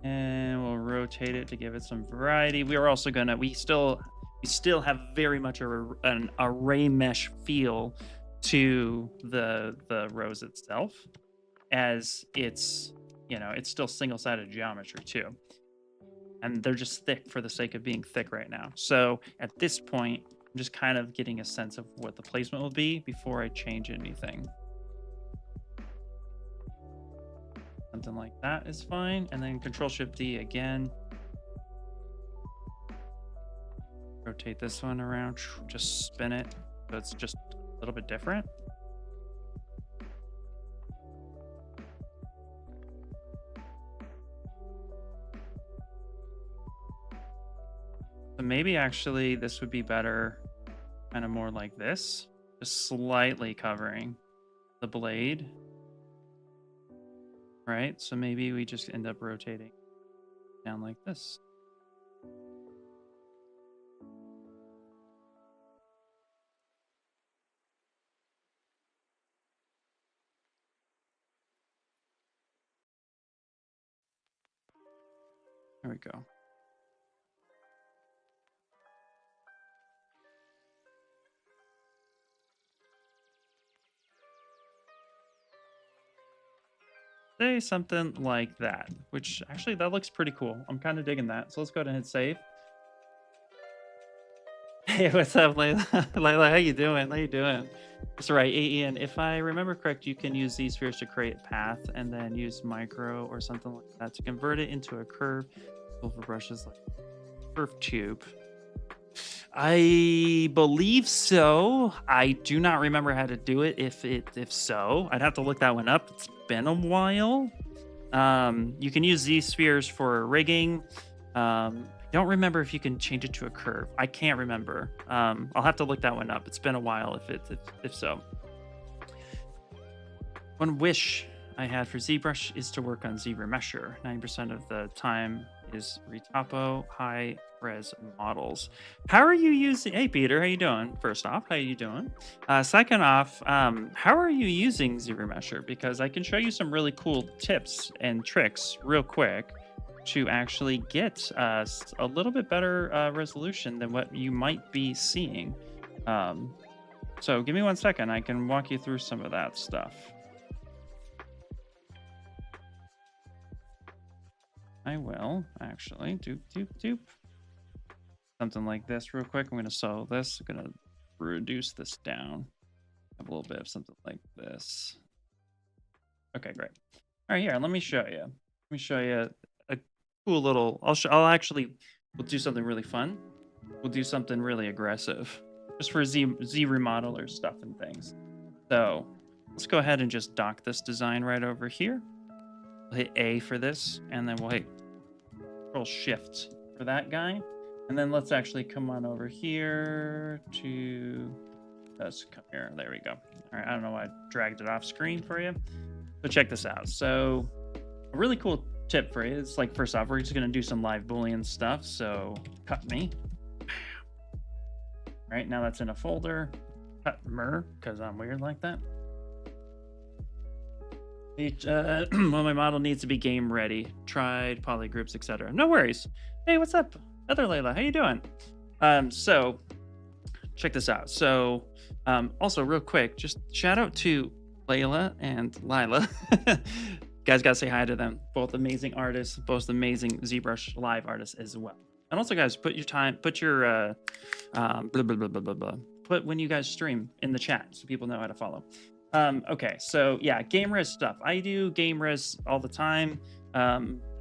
And we'll rotate it to give it some variety. We are also gonna, we still have very much an array mesh feel to the rose itself, as it's, you know, it's still single-sided geometry too. And they're just thick for the sake of being thick right now. So at this point, I'm just kind of getting a sense of what the placement will be before I change anything. Something like that is fine. And then Control-Shift-D again. Rotate this one around, just spin it so it's just a little bit different. So maybe actually this would be better kind of more like this, just slightly covering the blade. Right? So maybe we just end up rotating down like this. There we go. Say something like that, which actually that looks pretty cool. I'm kind of digging that. So let's go ahead and hit save. Hey, what's up, Layla? Layla, how you doing? How you doing? That's right, Ian. If I remember correct, you can use ZSpheres to create a path and then use micro or something like that to convert it into a curve. Silver brushes like curve tube. I believe so. I do not remember how to do it. If so, I'd have to look that one up. It's been a while. You can use ZSpheres for rigging. I don't remember if you can change it to a curve. I can't remember. I'll have to look that one up. It's been a while if so. One wish I had for ZBrush is to work on ZRemesher. 90% of the time is Re-topo high res models. How are you using? Hey Peter, how you doing? First off, how you doing? Second off, how are you using ZRemesher? Because I can show you some really cool tips and tricks real quick to actually get a little bit better resolution than what you might be seeing. So give me 1 second. I can walk you through some of that stuff. I will actually doop. Something like this real quick. I'm going to solve this. I'm going to reduce this down. Have a little bit of something like this. Okay, great. All right, here, let me show you. Let me show you a cool little, we'll do something really fun. We'll do something really aggressive just for ZRemodeler stuff and things. So let's go ahead and just dock this design right over here. We'll hit A for this, and then we'll hit Control-Shift for that guy. And then let's actually come on over here to, let's come here. There we go. All right, I don't know why I dragged it off screen for you. So check this out. So a really cool tip for you. It's like, first off, we're just going to do some live Boolean stuff. So cut me. Right now that's in a folder. Cut mer, because I'm weird like that. Well, my model needs to be game ready. Tried, polygroups, etc. No worries. Hey, what's up? Other Layla, how you doing? So check this out. So also real quick, just shout out to Layla and Lila. Guys, gotta say hi to them. Both amazing artists, both amazing ZBrush live artists as well. And also, guys, put your put when you guys stream in the chat so people know how to follow. Okay, so yeah, game res stuff. I do game res all the time,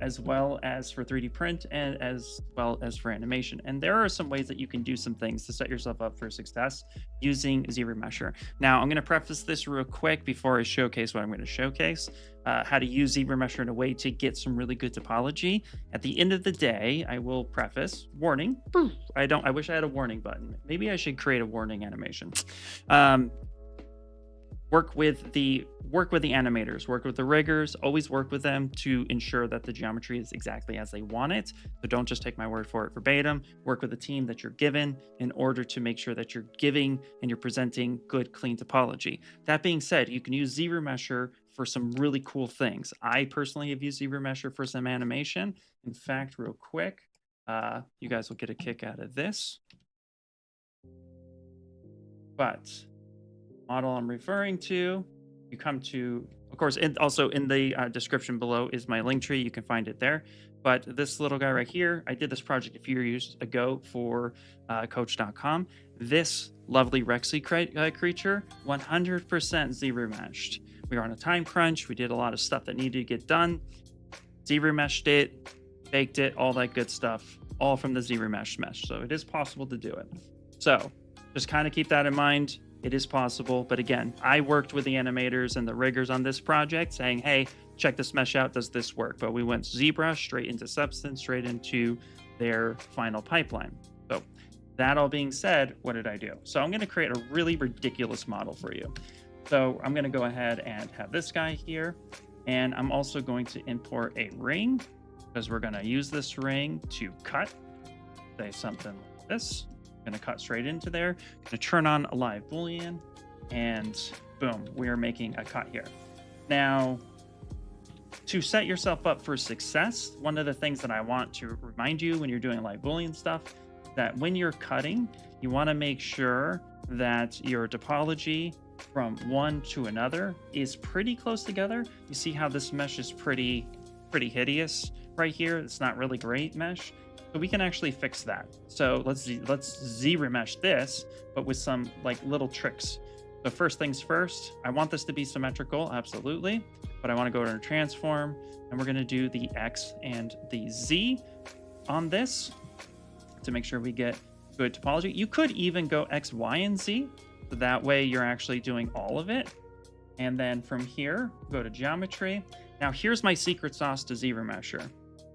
as well as for 3D print and as well as for animation. And there are some ways that you can do some things to set yourself up for success using ZRemesher. Now, I'm going to preface this real quick before I showcase what I'm going to showcase, how to use ZRemesher in a way to get some really good topology. At the end of the day, I will preface, warning, I wish I had a warning button. Maybe I should create a warning animation. work with the animators, work with the riggers, always work with them to ensure that the geometry is exactly as they want it. So don't just take my word for it verbatim. Work with the team that you're given in order to make sure that you're giving and you're presenting good, clean topology. That being said, you can use ZRemesher for some really cool things. I personally have used ZRemesher for some animation. In fact, real quick, you guys will get a kick out of this. But model I'm referring to, you come to, of course, and also in the description below is my link tree. You can find it there. But this little guy right here, I did this project a few years ago for Coach.com. This lovely Rexy creature, 100% ZRemeshed. We were on a time crunch. We did a lot of stuff that needed to get done. ZRemeshed it, baked it, all that good stuff, all from the ZRemeshed mesh. So it is possible to do it. So just kind of keep that in mind. It is possible. But again, I worked with the animators and the riggers on this project saying, hey, check this mesh out. Does this work? But we went ZBrush straight into Substance, straight into their final pipeline. So that all being said, what did I do? So I'm going to create a really ridiculous model for you. So I'm going to go ahead and have this guy here. And I'm also going to import a ring because we're going to use this ring to cut, say something like this. I'm going to cut straight into there. I'm going to turn on a live Boolean and boom, we are making a cut here. Now, to set yourself up for success, one of the things that I want to remind you when you're doing live Boolean stuff, that when you're cutting, you want to make sure that your topology from one to another is pretty close together. You see how this mesh is pretty hideous right here. It's not really great mesh. So we can actually fix that. So let's ZRemesh this, but with some like little tricks. So first things first, I want this to be symmetrical, absolutely. But I want to go to transform, and we're going to do the X and the Z on this to make sure we get good topology. You could even go X, Y, and Z. So that way you're actually doing all of it. And then from here, go to geometry. Now here's my secret sauce to ZRemesher.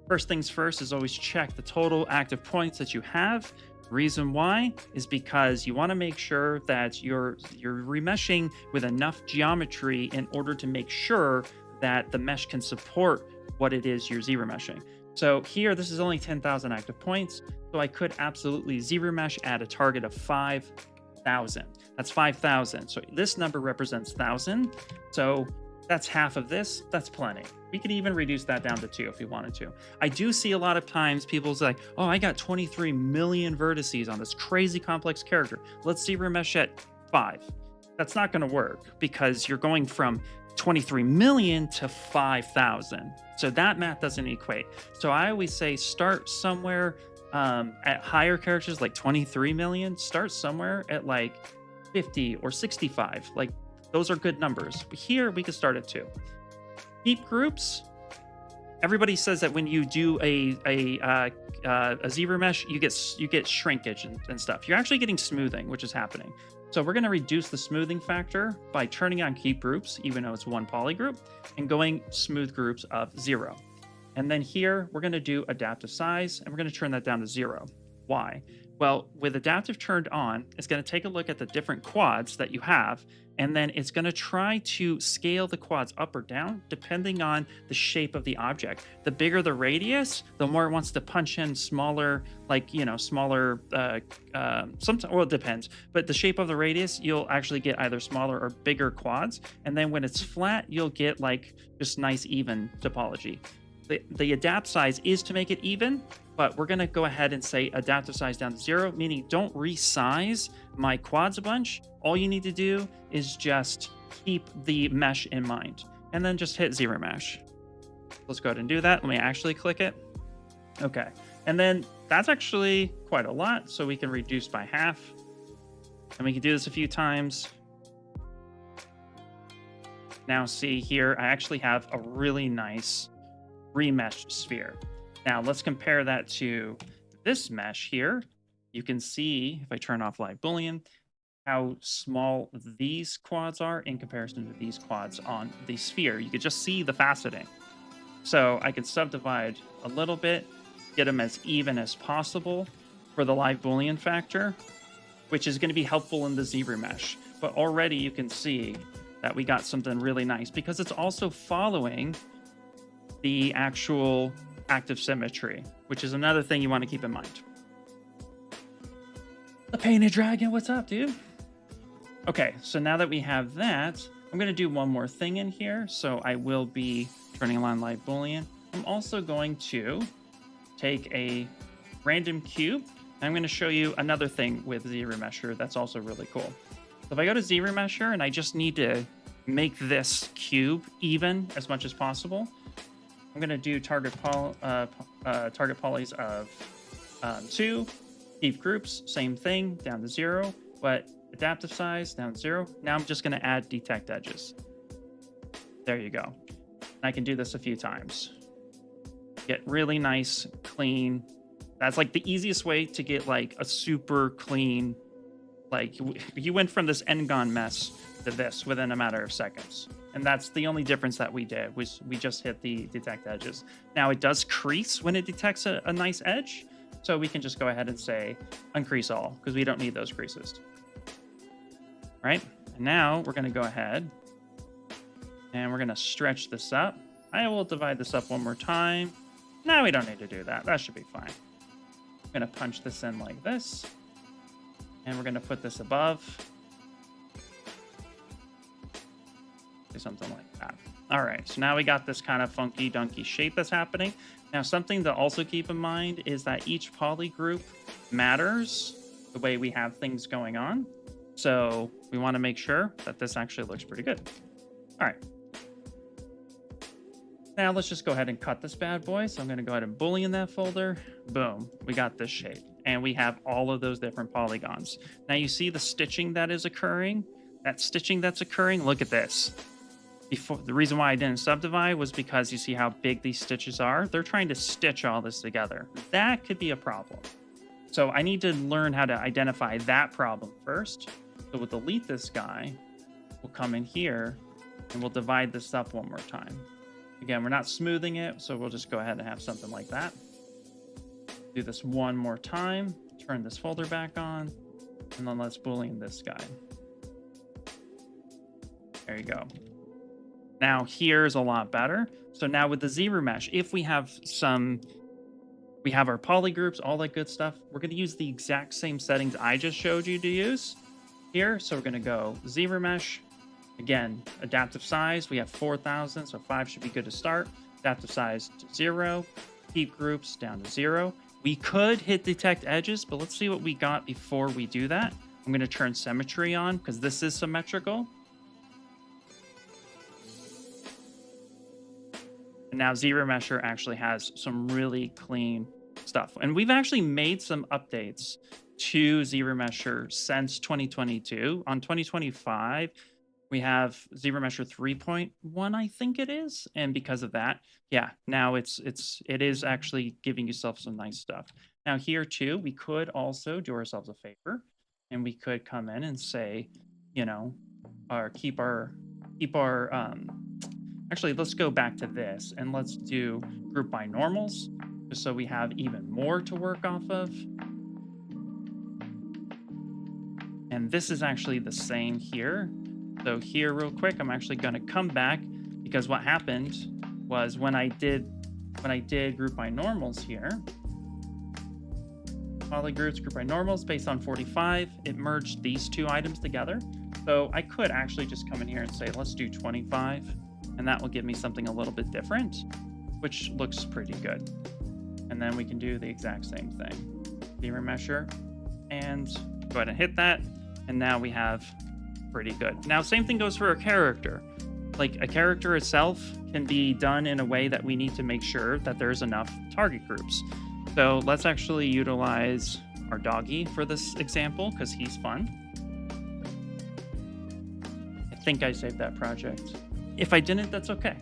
First things first is always check the total active points that you have. Reason why is because you want to make sure that you're remeshing with enough geometry in order to make sure that the mesh can support what it is you're ZRemeshing. So here, this is only 10,000 active points. So I could absolutely ZRemesh at a target of 5,000. That's 5,000. So this number represents 1,000. So that's half of this. That's plenty. We could even reduce that down to 2 if we wanted to. I do see a lot of times people say, oh, I got 23 million vertices on this crazy complex character. Let's ZRemesh at 5. That's not going to work because you're going from 23 million to 5,000. So that math doesn't equate. So I always say start somewhere at higher characters like 23 million. Start somewhere at like 50 or 65. Like those are good numbers. But here we can start at 2. Keep groups. Everybody says that when you do a ZRemesh, you get shrinkage and stuff. You're actually getting smoothing, which is happening. So we're going to reduce the smoothing factor by turning on keep groups, even though it's one polygroup, and going smooth groups of 0. And then here we're going to do adaptive size, and we're going to turn that down to 0. Why? Well, with adaptive turned on, it's going to take a look at the different quads that you have, and then it's going to try to scale the quads up or down depending on the shape of the object. The bigger the radius, the more it wants to punch in smaller, like, smaller, sometimes, well, it depends. But the shape of the radius, you'll actually get either smaller or bigger quads. And then when it's flat, you'll get like just nice, even topology. The adapt size is to make it even, but we're going to go ahead and say adaptive size down to 0, meaning don't resize my quads a bunch. All you need to do is just keep the mesh in mind and then just hit ZRemesh. Let's go ahead and do that. Let me actually click it. Okay. And then that's actually quite a lot. So we can reduce by half, and we can do this a few times. Now see here, I actually have a really nice remeshed sphere. Now let's compare that to this mesh here. You can see if I turn off live Boolean, how small these quads are in comparison to these quads on the sphere. You could just see the faceting. So I can subdivide a little bit, get them as even as possible for the live Boolean factor, which is going to be helpful in the ZRemesh. But already you can see that we got something really nice, because it's also following the actual active symmetry, which is another thing you want to keep in mind. The painted dragon, what's up, dude? Okay, so now that we have that, I'm going to do one more thing in here. So I will be turning on live boolean. I'm also going to take a random cube. I'm going to show you another thing with ZRemesher that's also really cool. So if I go to ZRemesher and I just need to make this cube even as much as possible, I'm going to do target polys of 2, keep groups, same thing, down to 0, but adaptive size down to 0. Now I'm just going to add detect edges. There you go. And I can do this a few times. Get really nice, clean. That's like the easiest way to get like a super clean, like you went from this Ngon mess to this within a matter of seconds. And that's the only difference that we did, was we just hit the detect edges. Now it does crease when it detects a nice edge. So we can just go ahead and say uncrease all, because we don't need those creases. Right? And now we're going to go ahead and we're going to stretch this up. I will divide this up one more time. Now we don't need to do that. That should be fine. I'm going to punch this in like this. And we're going to put this above. Do something like that. All right. So now we got this kind of funky dunky shape that's happening. Now, something to also keep in mind is that each poly group matters the way we have things going on. So we want to make sure that this actually looks pretty good. All right. Now let's just go ahead and cut this bad boy. So I'm going to go ahead and boolean that folder. Boom. We got this shape. And we have all of those different polygons. Now you see the stitching that is occurring. That stitching that's occurring. Look at this. The reason why I didn't subdivide was because you see how big these stitches are. They're trying to stitch all this together. That could be a problem. So I need to learn how to identify that problem first. So we'll delete this guy. We'll come in here and we'll divide this up one more time. Again, we're not smoothing it, so we'll just go ahead and have something like that. Do this one more time. Turn this folder back on. And then let's boolean this guy. There you go. Now here's a lot better. So now with the ZRemesh, if we have our poly groups, all that good stuff, we're going to use the exact same settings I just showed you to use here. So we're going to go ZRemesh. Again, adaptive size, we have 4,000, so 5 should be good to start. Adaptive size to 0. Keep groups down to 0. We could hit detect edges, but let's see what we got before we do that. I'm going to turn symmetry on because this is symmetrical. And now ZRemesher actually has some really clean stuff. And we've actually made some updates to ZRemesher since 2022. On 2025, we have ZRemesher 3.1, I think it is. And because of that, yeah, now it is actually giving yourself some nice stuff. Now here too, we could also do ourselves a favor and we could come in and say, you know, actually, let's go back to this and let's do group by normals, just so we have even more to work off of. And this is actually the same here. So here real quick, I'm actually going to come back because what happened was when I did group by normals here, poly groups, group by normals based on 45, it merged these two items together. So I could actually just come in here and say, let's do 25. And that will give me something a little bit different, which looks pretty good. And then we can do the exact same thing. ZRemesher, and go ahead and hit that. And now we have pretty good. Now, same thing goes for a character. Like a character itself can be done in a way that we need to make sure that there's enough target groups. So let's actually utilize our doggy for this example because he's fun. I think I saved that project. If I didn't, that's okay.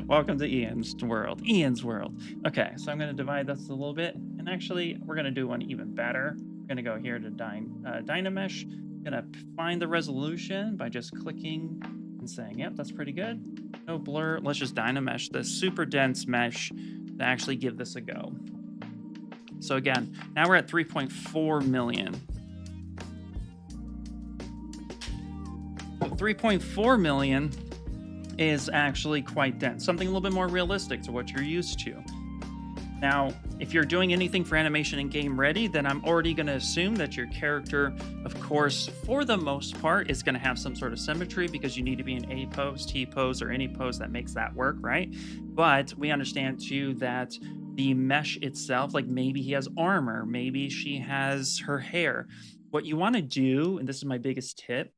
Welcome to Ian's world. Okay, so I'm going to divide this a little bit. And actually, we're going to do one even better. We're going to go here to Dynamesh. I'm going to find the resolution by just clicking and saying, yep, that's pretty good. No blur. Let's just Dynamesh this super dense mesh to actually give this a go. So again, now we're at 3.4 million. 3.4 million is actually quite dense, something a little bit more realistic to what you're used to. Now, if you're doing anything for animation and game ready, then I'm already going to assume that your character, of course, for the most part, is going to have some sort of symmetry because you need to be in A pose, T pose, or any pose that makes that work, right? But we understand too that the mesh itself, like maybe he has armor, maybe she has her hair. What you want to do, and this is my biggest tip,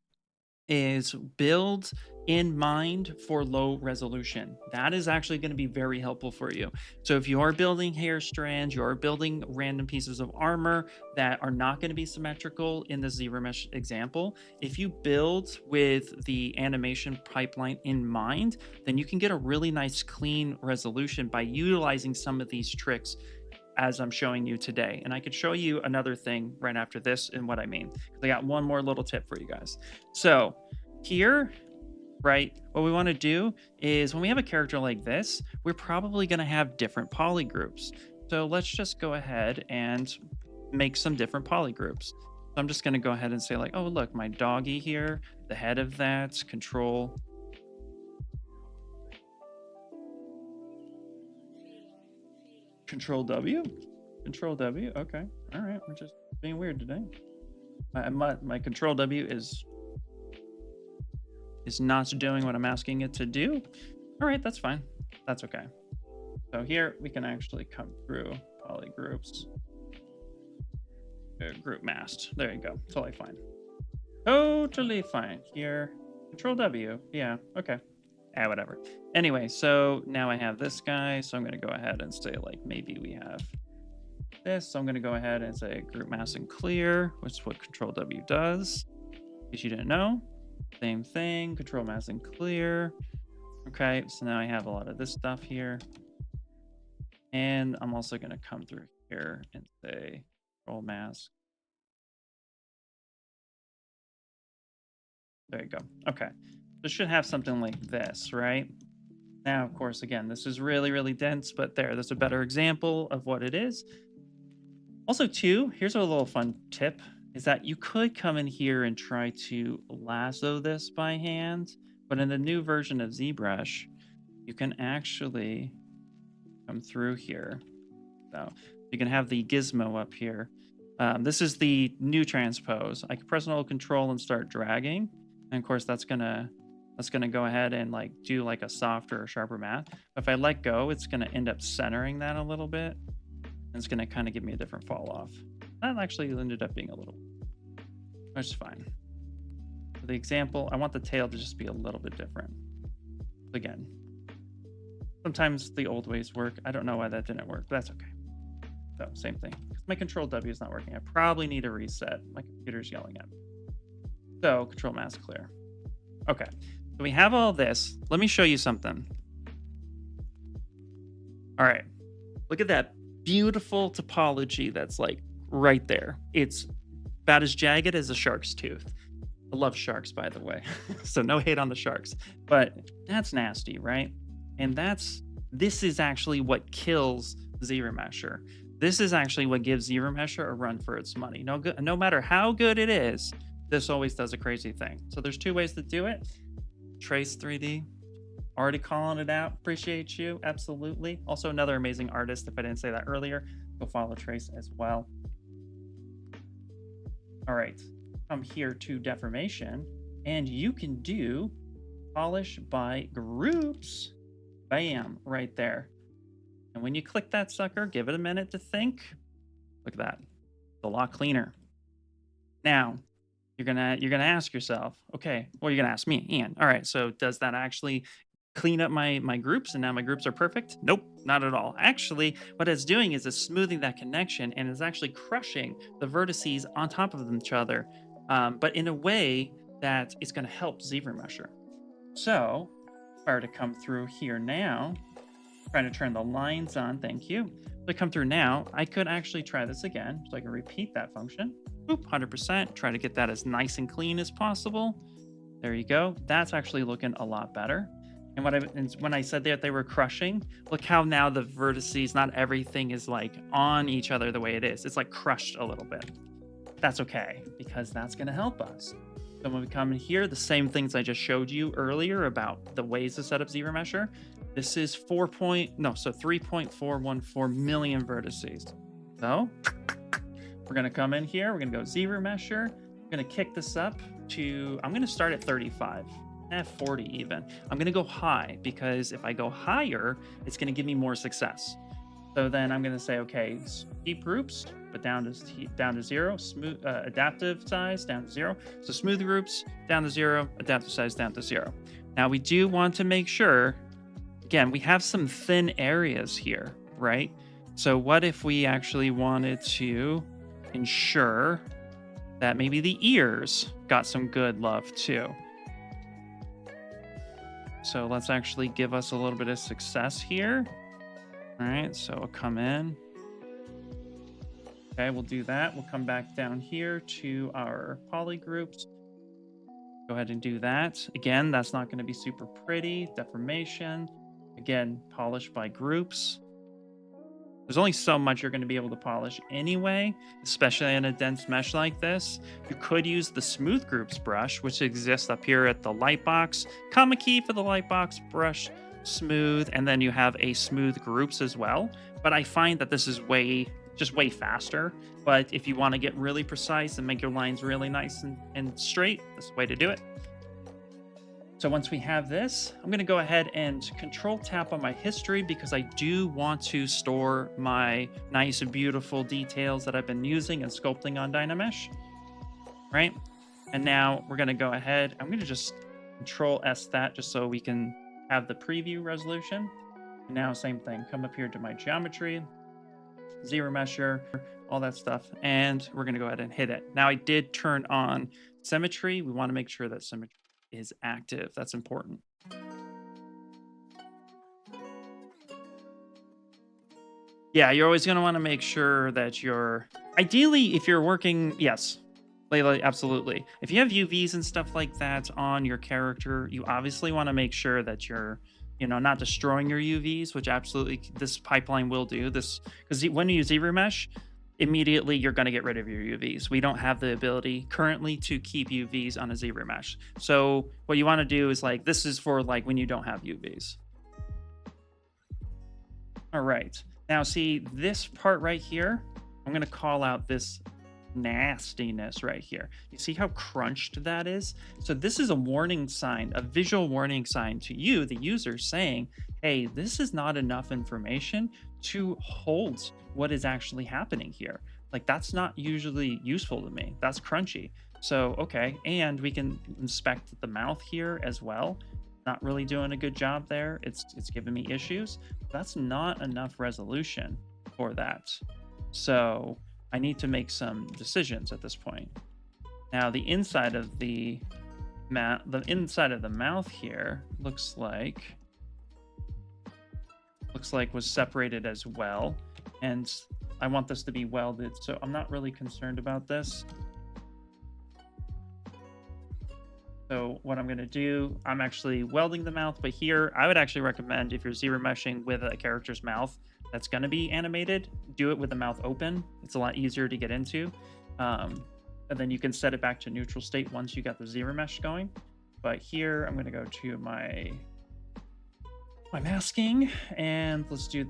is build in mind for low resolution. That is actually going to be very helpful for you. So if you are building hair strands, you are building random pieces of armor that are not going to be symmetrical in the ZRemesh example, if you build with the animation pipeline in mind, then you can get a really nice clean resolution by utilizing some of these tricks as I'm showing you today. And I could show you another thing right after this and what I mean. I got one more little tip for you guys. So here, right, what we want to do is when we have a character like this, we're probably going to have different polygroups. So let's just go ahead and make some different polygroups. So I'm just going to go ahead and say like, oh, look, my doggy here, the head of that, Control W. Okay. All right. We're just being weird today. My Control W is not doing what I'm asking it to do. All right. That's fine. That's okay. So here we can actually come through polygroups. Group masked. There you go. Totally fine. Totally fine. Here. Control W. Yeah. Okay. Whatever. Anyway, so now I have this guy, so I'm going to go ahead and say like maybe we have this. So I'm going to go ahead and say group mask and clear, which is what Control W does. In case you didn't know, same thing, Control mask and clear. Okay, so now I have a lot of this stuff here. And I'm also going to come through here and say Control mask. There you go. Okay. This should have something like this, right? Now, of course, again, this is really, really dense, but there's a better example of what it is. Also, too, here's a little fun tip, is that you could come in here and try to lasso this by hand, but in the new version of ZBrush, you can actually come through here. So you can have the gizmo up here. This is the new transpose. I can press and hold Control and start dragging. And of course, that's gonna go ahead and like do like a softer or sharper matte. But if I let go, it's gonna end up centering that a little bit. And it's gonna kind of give me a different fall off. That actually ended up being a little, which is fine. For the example, I want the tail to just be a little bit different. Again, sometimes the old ways work. I don't know why that didn't work, but that's okay. So same thing. My Control W is not working. I probably need a reset. My computer's yelling at me. So Control mask clear. Okay, so we have all this. Let me show you something. All right, look at that beautiful topology that's like right there. It's about as jagged as a shark's tooth. I love sharks, by the way. So no hate on the sharks, but that's nasty, right? And this is actually what kills ZRemesher. This is actually what gives ZRemesher a run for its money. No matter how good it is, this always does a crazy thing. So there's two ways to do it. Trace 3D, already calling it out. Appreciate you, absolutely. Also another amazing artist, if I didn't say that earlier, go follow Trace as well. All right, come here to Deformation, and you can do polish by groups. Bam, right there. And when you click that sucker, give it a minute to think. Look at that, it's a lot cleaner. Now, you're gonna ask yourself, okay, well, you're gonna ask me, Ian. All right, so does that actually clean up my groups and now my groups are perfect? Nope, not at all. Actually, what it's doing is it's smoothing that connection and it's actually crushing the vertices on top of each other, but in a way that it's gonna help ZRemesher. So if I were to come through here now, trying to turn the lines on, thank you. If I come through now, I could actually try this again, so I can repeat that function. Boop, 100%, try to get that as nice and clean as possible. There you go. That's actually looking a lot better. And when I said that they were crushing, look how now the vertices, not everything is like on each other the way it is. It's like crushed a little bit. That's okay, because that's gonna help us. So when we come in here, the same things I just showed you earlier about the ways to set up ZRemesher. This is 3.414 million vertices. So we're going to come in here. We're going to go ZRemesher. We're going to kick this up to, I'm going to start at 35. 40 even. I'm going to go high because if I go higher, it's going to give me more success. So then I'm going to say, okay, steep groups, but down to 0. Smooth adaptive size down to 0. So smooth groups down to 0. Adaptive size down to 0. Now we do want to make sure, again, we have some thin areas here, right? So what if we actually wanted to ensure that maybe the ears got some good love too? So let's actually give us a little bit of success here. All right, so we'll come in. Okay, we'll do that. We'll come back down here to our polygroups. Go ahead and do that. Again, that's not going to be super pretty. Deformation. Again, polish by groups. There's only so much you're going to be able to polish anyway, especially in a dense mesh like this. You could use the smooth groups brush, which exists up here at the lightbox. Comma key for the lightbox brush. Smooth, and then you have a smooth groups as well, but I find that this is way faster. But if you want to get really precise and make your lines really nice and straight, this is the way to do it. So once we have this, I'm going to go ahead and control tap on my history because I do want to store my nice and beautiful details that I've been using and sculpting on Dynamesh, right? And now we're going to go ahead, I'm going to just control S that just so we can have the preview resolution. And now same thing, come up here to my geometry, ZRemesher, all that stuff, and we're going to go ahead and hit it. Now I did turn on symmetry. We want to make sure that symmetry is active. That's important. Yeah, you're always going to want to make sure that you're, ideally, if you're working, yes, Layla, absolutely. If you have UVs and stuff like that on your character, you obviously want to make sure that you're, not destroying your UVs, which absolutely this pipeline will do this, because when you use ZRemesh, immediately you're going to get rid of your UVs. We don't have the ability currently to keep UVs on a ZRemesh. So what you want to do is this is for when you don't have UVs. All right. Now see this part right here, I'm going to call out this nastiness right here. You see how crunched that is? So this is a warning sign, a visual warning sign to you, the user, saying, hey, this is not enough information to hold what is actually happening here. That's not usually useful to me. That's crunchy. So, okay. And we can inspect the mouth here as well. Not really doing a good job there. It's giving me issues. That's not enough resolution for that. So I need to make some decisions at this point. Now the inside of the mouth here looks like was separated as well, and I want this to be welded, so I'm not really concerned about this. So what I'm going to do, I'm actually welding the mouth, but here I would actually recommend, if you're ZRemeshing with a character's mouth that's going to be animated, do it with the mouth open. It's a lot easier to get into. And then you can set it back to neutral state once you got the ZRemesh going. But here I'm going to go to my masking, and let's do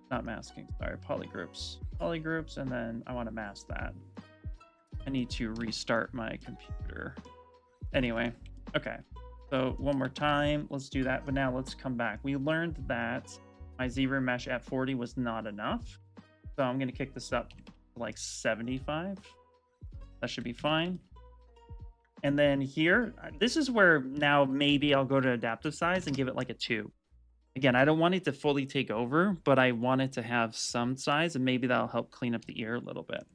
not masking, sorry, polygroups, and then I want to mask that. I need to restart my computer. Anyway, okay. So one more time, let's do that. But now let's come back. We learned that my ZRemesh at 40 was not enough. So I'm going to kick this up to 75. That should be fine. And then here, this is where now maybe I'll go to adaptive size and give it a 2. Again, I don't want it to fully take over, but I want it to have some size, and maybe that'll help clean up the ear a little bit.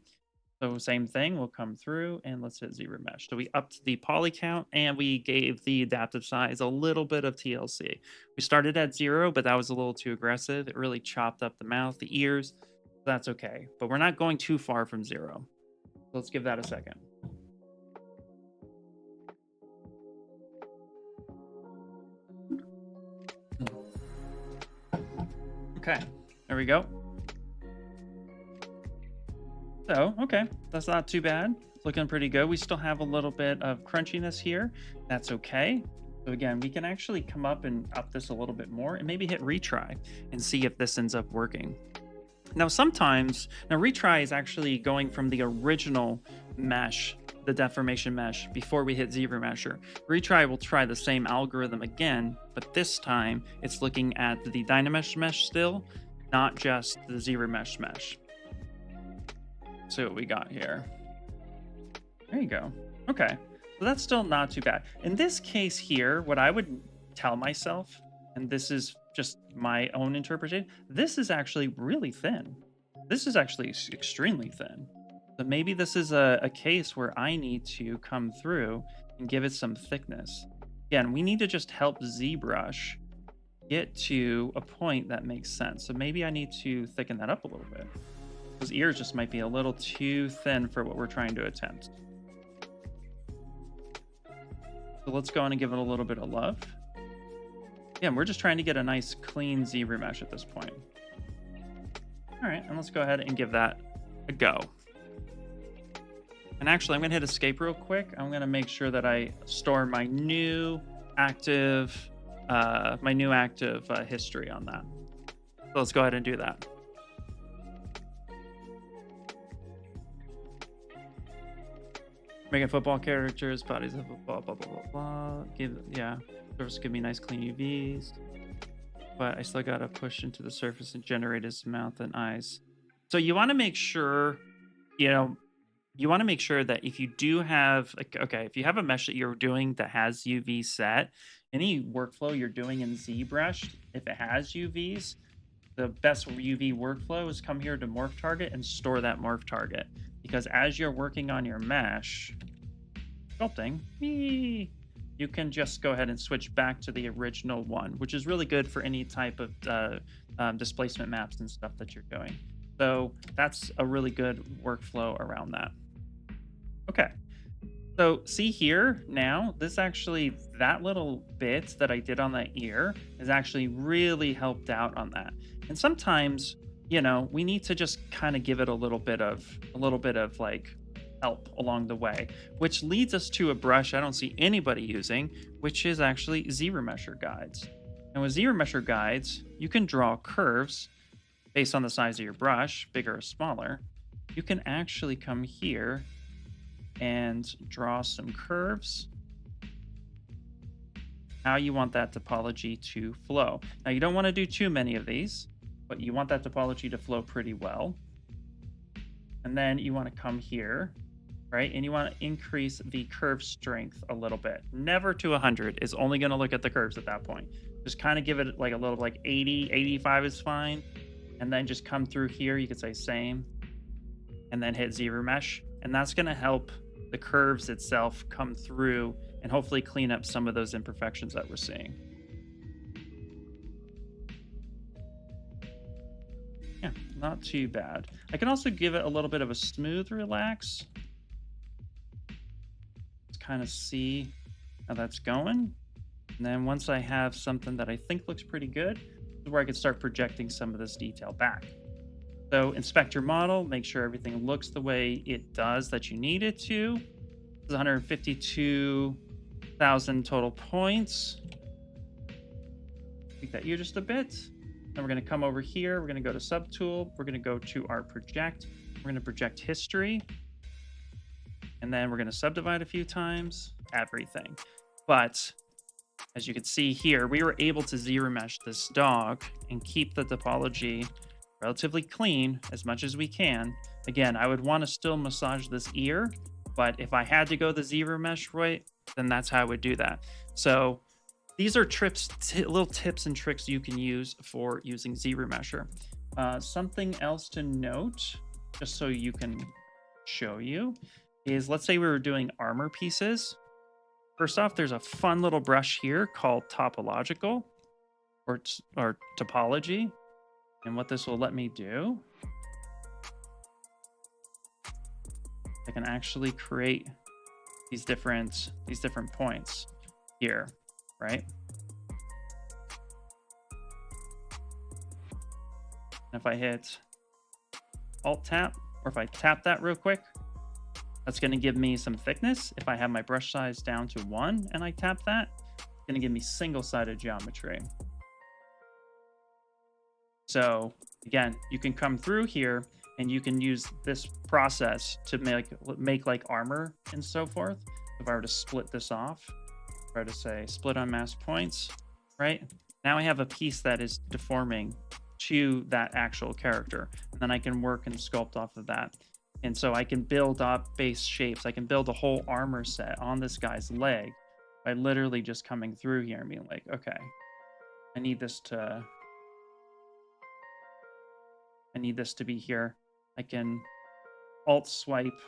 So same thing, we'll come through and let's hit ZRemesh. So we upped the poly count and we gave the adaptive size a little bit of TLC. We started at 0, but that was a little too aggressive. It really chopped up the mouth, the ears. That's okay, but we're not going too far from 0. Let's give that a second. Okay, there we go. So, okay, that's not too bad. looking pretty good. We still have a little bit of crunchiness here. That's okay. So again, we can actually come up and up this a little bit more and maybe hit retry and see if this ends up working. Now, retry is actually going from the original mesh, the deformation mesh, before we hit ZRemesher. Retry will try the same algorithm again, but this time it's looking at the Dynamesh mesh still, not just the ZRemesher mesh. See what we got here. There you go. Okay, so that's still not too bad. In this case here, what I would tell myself, and this is just my own interpretation, this is actually really thin. This is actually extremely thin. So maybe this is a case where I need to come through and give it some thickness. Again, we need to just help ZBrush get to a point that makes sense. So maybe I need to thicken that up a little bit. Those ears just might be a little too thin for what we're trying to attempt. So let's go in and give it a little bit of love. Yeah, we're just trying to get a nice clean ZRemesh at this point. All right, and let's go ahead and give that a go. And actually, I'm gonna hit escape real quick. I'm gonna make sure that I store my new active history on that. So let's go ahead and do that. Making football characters, bodies of football, blah, blah, blah, blah. Surface give me nice clean UVs. But I still gotta push into the surface and generate his mouth and eyes. So you wanna make sure, that if you do have, if you have a mesh that you're doing that has UV set, any workflow you're doing in ZBrush, if it has UVs, the best UV workflow is come here to Morph Target and store that Morph Target. Because as you're working on your mesh, sculpting, you can just go ahead and switch back to the original one, which is really good for any type of displacement maps and stuff that you're doing. So that's a really good workflow around that. Okay, so see here now, that little bit that I did on that ear is actually really helped out on that. And sometimes, we need to just kind of give it a little bit of like help along the way, which leads us to a brush I don't see anybody using, which is actually ZRemesher Guides. And with ZRemesher Guides, you can draw curves based on the size of your brush, bigger or smaller. You can actually come here and draw some curves, how you want that topology to flow. Now, you don't want to do too many of these, but you want that topology to flow pretty well. And then you want to come here, right? And you want to increase the curve strength a little bit. Never to 100 is only going to look at the curves at that point. Just kind of give it like a little, like 80, 85 is fine. And then just come through here. You could say same, and then hit ZRemesh. And that's going to help the curves itself come through and hopefully clean up some of those imperfections that we're seeing. Yeah, not too bad. I can also give it a little bit of a smooth relax. Let's kind of see how that's going. And then once I have something that I think looks pretty good, this is where I can start projecting some of this detail back. So inspect your model, make sure everything looks the way it does that you need it to. This is 152,000 total points. Tweak that here just a bit. Then we're going to come over here. We're going to go to Subtool. We're going to go to our project. We're going to project history. And then we're going to subdivide a few times, everything. But as you can see here, we were able to ZRemesh this dog and keep the topology relatively clean as much as we can. Again, I would want to still massage this ear, but if I had to go the ZRemesh way, then that's how I would do that. So these are little tips and tricks you can use for using ZRemesher. Something else to note, just so you can show you, is let's say we were doing armor pieces. First off, there's a fun little brush here called Topological or Topology. And what this will let me do, I can actually create these different points here, right? And if I hit Alt Tap, or if I tap that real quick, That's going to give me some thickness. If I have my brush size down to 1 and I tap that, it's going to give me single-sided geometry. So again, you can come through here and you can use this process to make like armor and so forth. If I were to split this off, if I were to say split on mask points, right? Now I have a piece that is deforming to that actual character. And then I can work and sculpt off of that. And so I can build up base shapes. I can build a whole armor set on this guy's leg by literally just coming through here and being like, okay, I need this to be here. I can alt swipe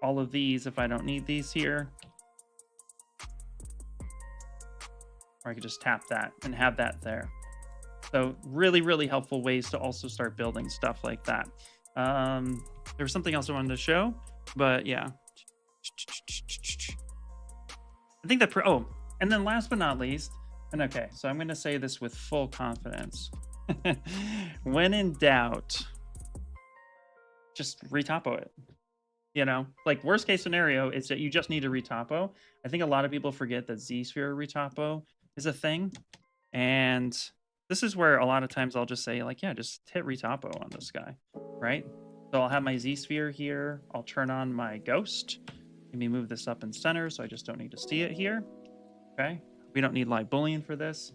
all of these if I don't need these here. Or I could just tap that and have that there. So really, really helpful ways to also start building stuff like that. There was something else I wanted to show, but yeah. I think that, oh, and then last but not least, and okay, so I'm going to say this with full confidence. When in doubt, just re-topo it. You know, like worst case scenario is that you just need to re-topo. I think a lot of people forget that ZSphere re-topo is a thing. And this is where a lot of times I'll just say like, yeah, just hit re-topo on this guy, right? So I'll have my ZSphere here. I'll turn on my ghost. Let me move this up in center so I just don't need to see it here. Okay. We don't need live boolean for this.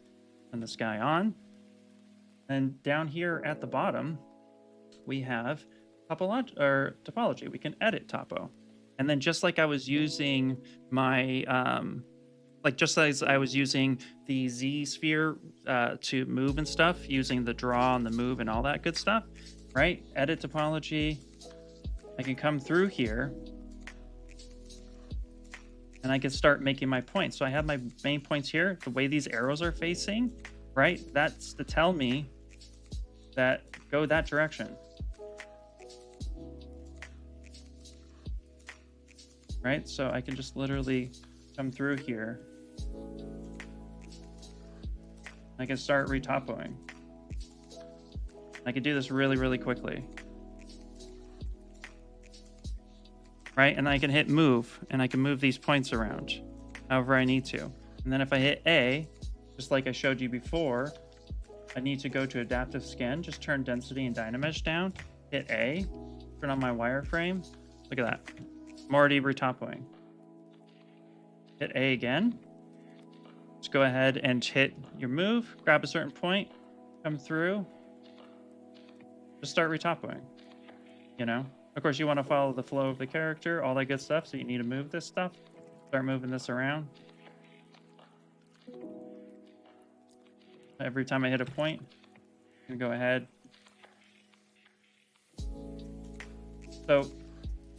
Turn this guy on. And down here at the bottom, we have topology. We can edit topo. And then just like I was using my, just as I was using the ZSphere to move and stuff, using the draw and the move and all that good stuff, right? Edit topology. I can come through here and I can start making my points. So I have my main points here. The way these arrows are facing, right? That's to tell me that go that direction. Right? So I can just literally come through here. I can start re-topoing. I can do this really, really quickly. Right? And I can hit move, and I can move these points around however I need to. And then if I hit A, just like I showed you before, I need to go to adaptive skin, just turn density and dynamesh down, hit A, turn on my wireframe. Look at that. I'm already re-topoing. Hit A again. Just go ahead and hit your move, grab a certain point, come through, just start re-topoing. You know, of course, you want to follow the flow of the character, all that good stuff. So you need to move this stuff, start moving this around. Every time I hit a point, I'm gonna go ahead. So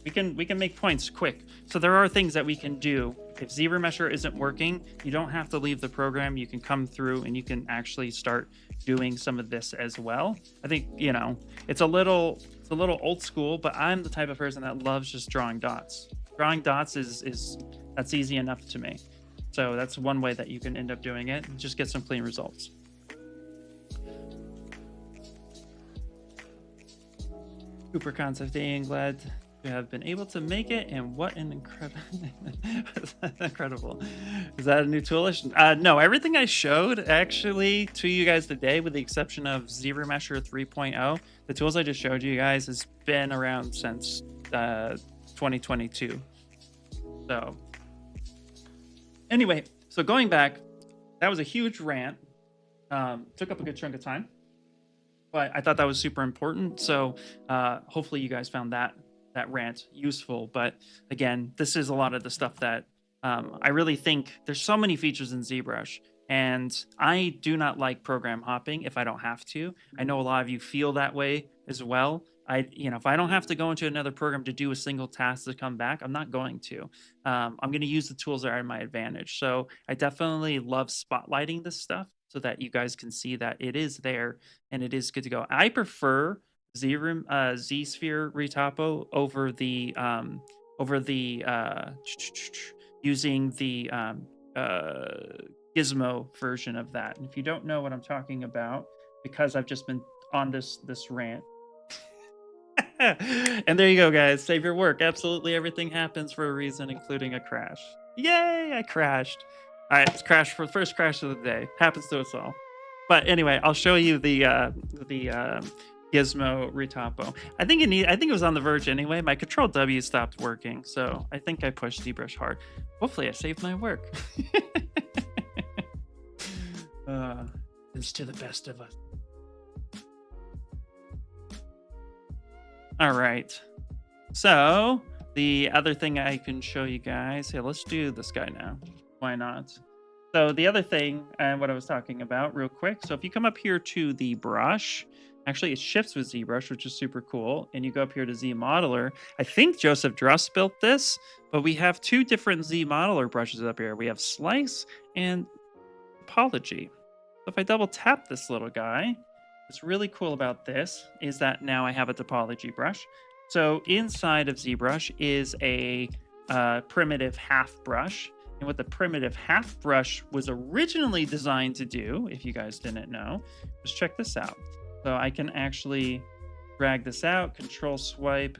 we can make points quick. So there are things that we can do. If ZRemesher isn't working, you don't have to leave the program. You can come through and you can actually start doing some of this as well. I think, you know, it's a little old school, but I'm the type of person that loves just drawing dots. Drawing dots that's easy enough to me. So that's one way that you can end up doing it and just get some clean results. Cooper Concept Day, glad to have been able to make it, and what an incredible. Is that a new toolish? No, everything I showed actually to you guys today, with the exception of ZRemesher 3.0, the tools I just showed you guys has been around since 2022. So anyway, so going back, that was a huge rant. Took up a good chunk of time, but I thought that was super important. So hopefully you guys found that rant useful. But again, this is a lot of the stuff that I really think there's so many features in ZBrush, and I do not like program hopping if I don't have to. I know a lot of you feel that way as well. If I don't have to go into another program to do a single task to come back, I'm not going to. I'm going to use the tools that are in my advantage. So I definitely love spotlighting this stuff so that you guys can see that it is there and it is good to go. I prefer ZSphere re-topo over the using the Gizmo version of that. And if you don't know what I'm talking about, because I've just been on this rant, And there you go, guys. Save your work. Absolutely everything happens for a reason, including a crash. Yay, I crashed. All right, it's crashed for the first crash of the day. Happens to us all. But anyway, I'll show you the Gizmo Re-topo. I think it was on the verge anyway. My Control W stopped working, so I think I pushed ZBrush hard. Hopefully, I saved my work. It's to the best of us. All right. So the other thing I can show you guys. Here, let's do this guy now. Why not? So the other thing, and what I was talking about real quick. So if you come up here to the brush, actually it shifts with ZBrush, which is super cool. And you go up here to ZModeler. I think Joseph Druss built this, but we have two different ZModeler brushes up here. We have Slice and Topology. So if I double tap this little guy, what's really cool about this is that now I have a topology brush. So inside of ZBrush is a primitive half brush. And what the primitive half brush was originally designed to do, if you guys didn't know, was check this out. So I can actually drag this out, control swipe,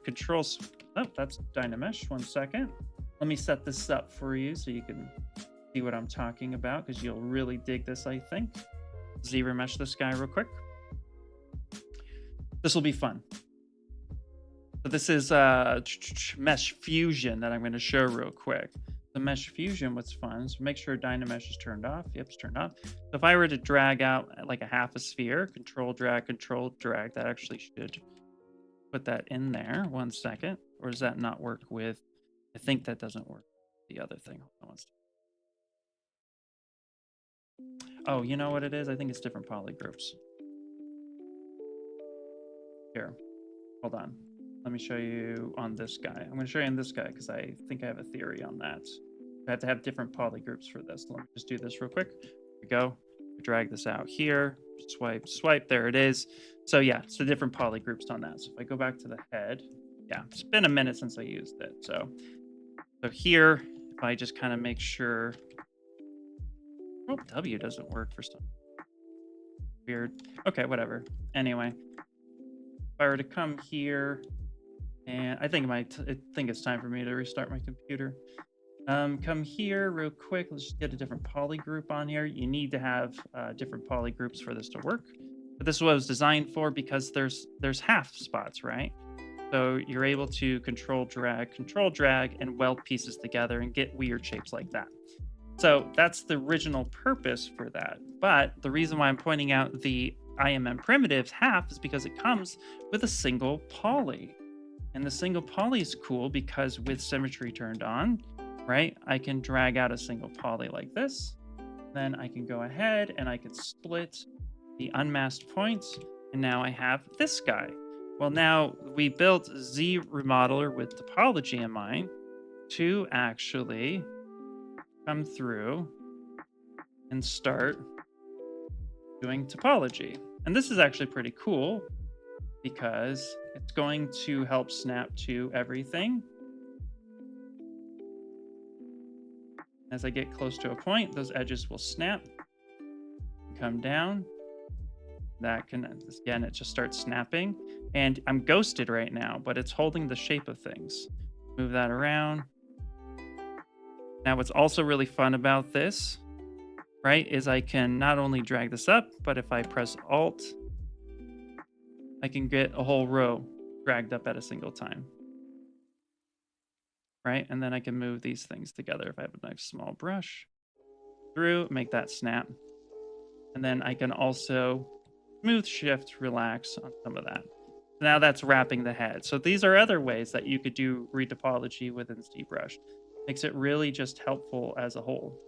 oh, that's Dynamesh. 1 second. Let me set this up for you so you can see what I'm talking about, because you'll really dig this, I think. ZRemesh this guy real quick. This will be fun. So this is Mesh Fusion that I'm going to show real quick. The Mesh Fusion, what's fun, so make sure Dynamesh is turned off. Yep, it's turned off. So if I were to drag out like a half a sphere, control drag, that actually should put that in there. 1 second. Or does that not work with, I think that doesn't work with the other thing. Hold on. Oh, you know what it is? I think it's different polygroups. Here, hold on. Let me show you on this guy. I'm going to show you on this guy because I think I have a theory on that. I have to have different polygroups for this. Let me just do this real quick. Here we go. We drag this out here. Swipe, swipe. There it is. So yeah, it's the different polygroups on that. So if I go back to the head, yeah, it's been a minute since I used it. So here, if I just kind of make sure, oh, W doesn't work for some weird. Okay, whatever. Anyway, if I were to come here, and I think it's time for me to restart my computer. Come here real quick. Let's just get a different poly group on here. You need to have different poly groups for this to work. But this is what it was designed for, because there's half spots, right? So you're able to control drag, and weld pieces together and get weird shapes like that. So that's the original purpose for that. But the reason why I'm pointing out the IMM primitives half is because it comes with a single poly. And the single poly is cool because with symmetry turned on, right, I can drag out a single poly like this. Then I can go ahead and I can split the unmasked points. And now I have this guy. Well, now we built ZRemodeler with topology in mind to actually come through and start doing topology. And this is actually pretty cool because it's going to help snap to everything. As I get close to a point, those edges will snap, come down. That can, again, it just starts snapping. And I'm ghosted right now, but it's holding the shape of things. Move that around. Now, what's also really fun about this, right, is I can not only drag this up, but if I press Alt, I can get a whole row dragged up at a single time. Right? And then I can move these things together if I have a nice small brush through, make that snap. And then I can also smooth shift, relax on some of that. Now that's wrapping the head. So these are other ways that you could do retopology within ZBrush. Makes it really just helpful as a whole.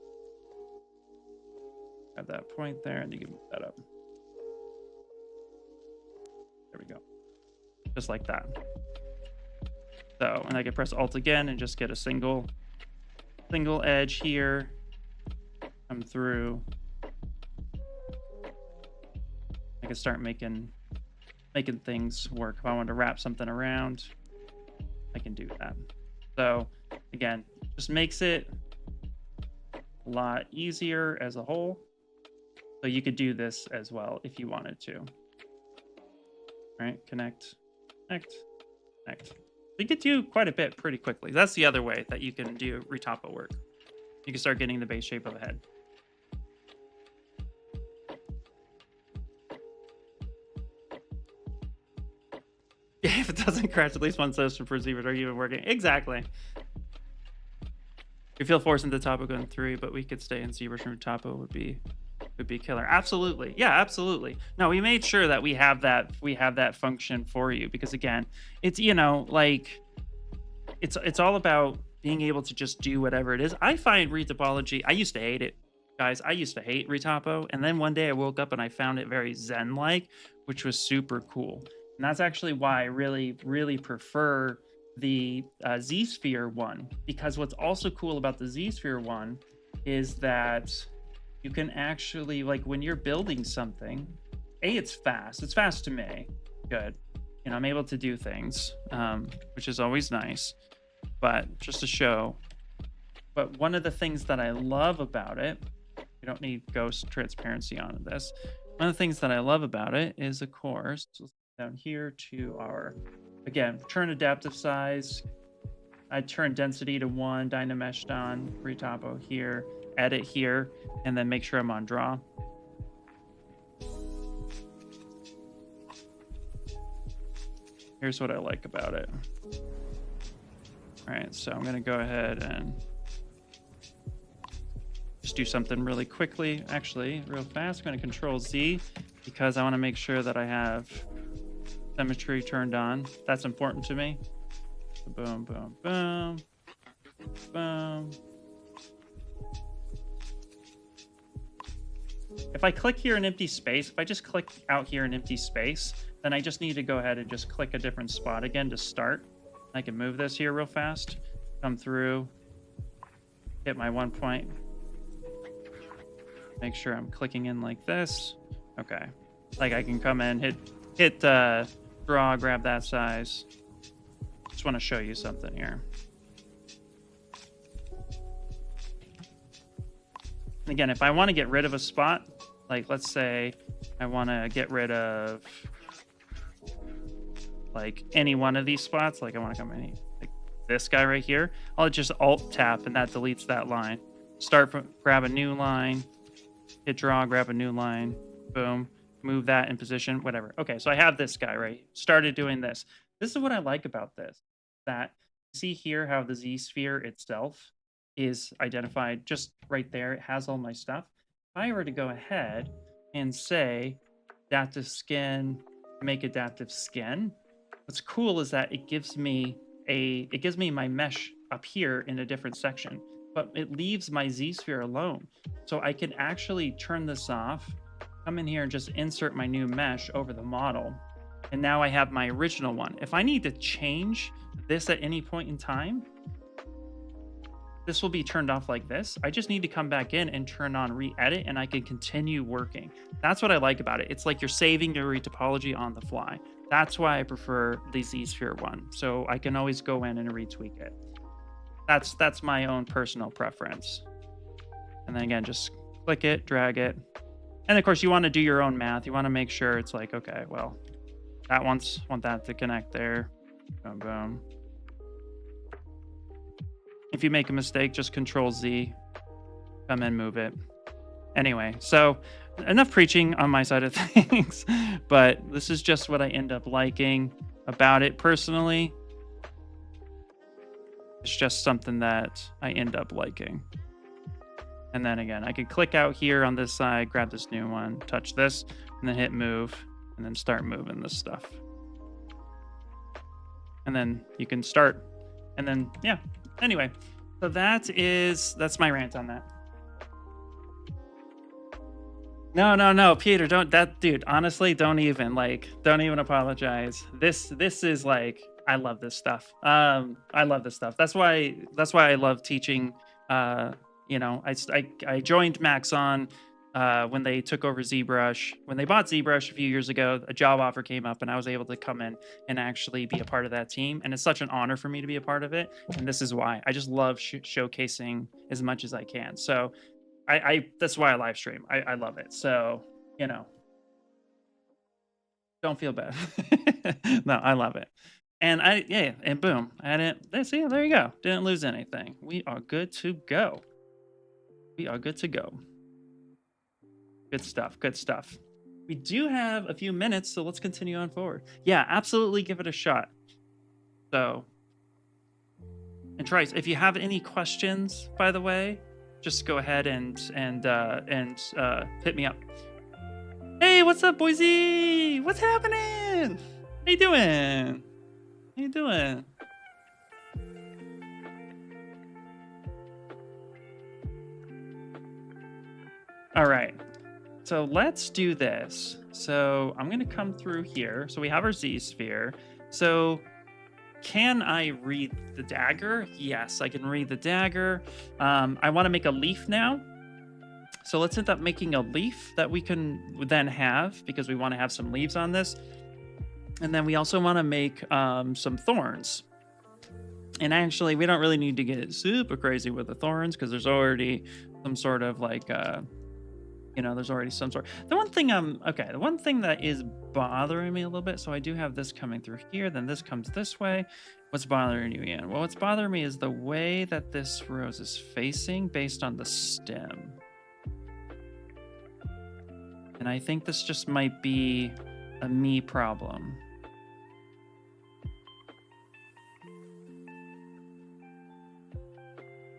Have that point there, and you can move that up. There we go. Just like that. So, and I can press Alt again and just get a single edge here. Come through. I can start making things work. If I want to wrap something around, I can do that. So again, just makes it a lot easier as a whole. So you could do this as well if you wanted to. All right, connect. Connect. You could do quite a bit pretty quickly. That's the other way that you can do Re-topo work. You can start getting the base shape of a head. Yeah, if it doesn't crash, at least one session for ZBrush are even working. Exactly. We feel forced into Topo going 3, but we could stay in ZBrush and Topo would be killer. Absolutely. Yeah, absolutely. No, we made sure that we have that function for you because again, it's like it's all about being able to just do whatever it is. I find Re-topology, I used to hate it, guys. I used to hate Re-topo, and then one day I woke up and I found it very zen-like, which was super cool. And that's actually why I really, really prefer the ZSphere one, because what's also cool about the ZSphere one is that you can actually, like, when you're building something, it's fast. It's fast to me. Good. I'm able to do things, which is always nice. But just to show, but one of the things that I love about it, we don't need ghost transparency on this. One of the things that I love about it is, of course, down here to our, again, turn adaptive size. I turn density to 1, Dynameshed on, Re-topo here, edit here, and then make sure I'm on draw. Here's what I like about it. All right, so I'm going to go ahead and just do something really quickly, actually, real fast. I'm going to Control Z because I want to make sure that I have symmetry turned on. That's important to me. Boom, boom, boom, boom. If I click here in empty space, if I just click out here in empty space, then I just need to go ahead and just click a different spot again to start. I can move this here real fast, come through, hit my 1 point, make sure I'm clicking in like this. Okay, like I can come in, hit draw, grab that size. Just want to show you something here. Again, if I want to get rid of a spot, like let's say I want to get rid of like any one of these spots, like I want to come in like this guy right here, I'll just alt tap and that deletes that line. Start from, grab a new line, hit draw, grab a new line, boom, move that in position, whatever. Okay, so I have this guy, right? Started doing this. This is what I like about this, that you see here how the ZSphere itself is identified just right there. It has all my stuff. If I were to go ahead and say adaptive skin, make adaptive skin, what's cool is that it gives me my mesh up here in a different section, but it leaves my ZSphere alone. So I can actually turn this off, come in here and just insert my new mesh over the model. And now I have my original one. If I need to change this at any point in time, this will be turned off like this. I just need to come back in and turn on re-edit and I can continue working. That's what I like about it. It's like you're saving your re-topology on the fly. That's why I prefer the ZSphere one. So I can always go in and retweak it. That's my own personal preference. And then again, just click it, drag it. And of course you want to do your own math. You want to make sure it's like, okay, well, that want that to connect there. Boom, boom. If you make a mistake, just Control Z, come in, move it. Anyway, so enough preaching on my side of things, but this is just what I end up liking about it personally. It's just something that I end up liking. And then again, I could click out here on this side, grab this new one, touch this, and then hit move, and then start moving this stuff. And then you can start, and then, yeah. Anyway, so that's my rant on that. No, Peter, dude, honestly, don't even apologize. This is like, I love this stuff. I love this stuff. That's why I love teaching. I joined Maxon when they took over ZBrush. When they bought ZBrush a few years ago, a job offer came up and I was able to come in and actually be a part of that team. And it's such an honor for me to be a part of it. And this is why I just love showcasing as much as I can. So that's why I live stream. I love it. So, don't feel bad. No, I love it. And and boom, I didn't, see, there you go. Didn't lose anything. We are good to go. We are good to go. Good stuff, good stuff. We do have a few minutes, so let's continue on forward. Yeah, absolutely give it a shot. So, and Trice, if you have any questions, by the way, just go ahead and hit me up. Hey, what's up, Boise? What's happening? How you doing? How you doing? All right. So let's do this. So I'm going to come through here. So we have our ZSphere. So can I read the dagger? Yes, I can read the dagger. I want to make a leaf now. So let's end up making a leaf that we can then have, because we want to have some leaves on this. And then we also want to make some thorns. And actually, we don't really need to get super crazy with the thorns, because there's already some sort of like... there's already some sort. The one thing the one thing that is bothering me a little bit, so I do have this coming through here, then this comes this way. What's bothering you, Ian? Well, what's bothering me is the way that this rose is facing based on the stem. And I think this just might be a me problem.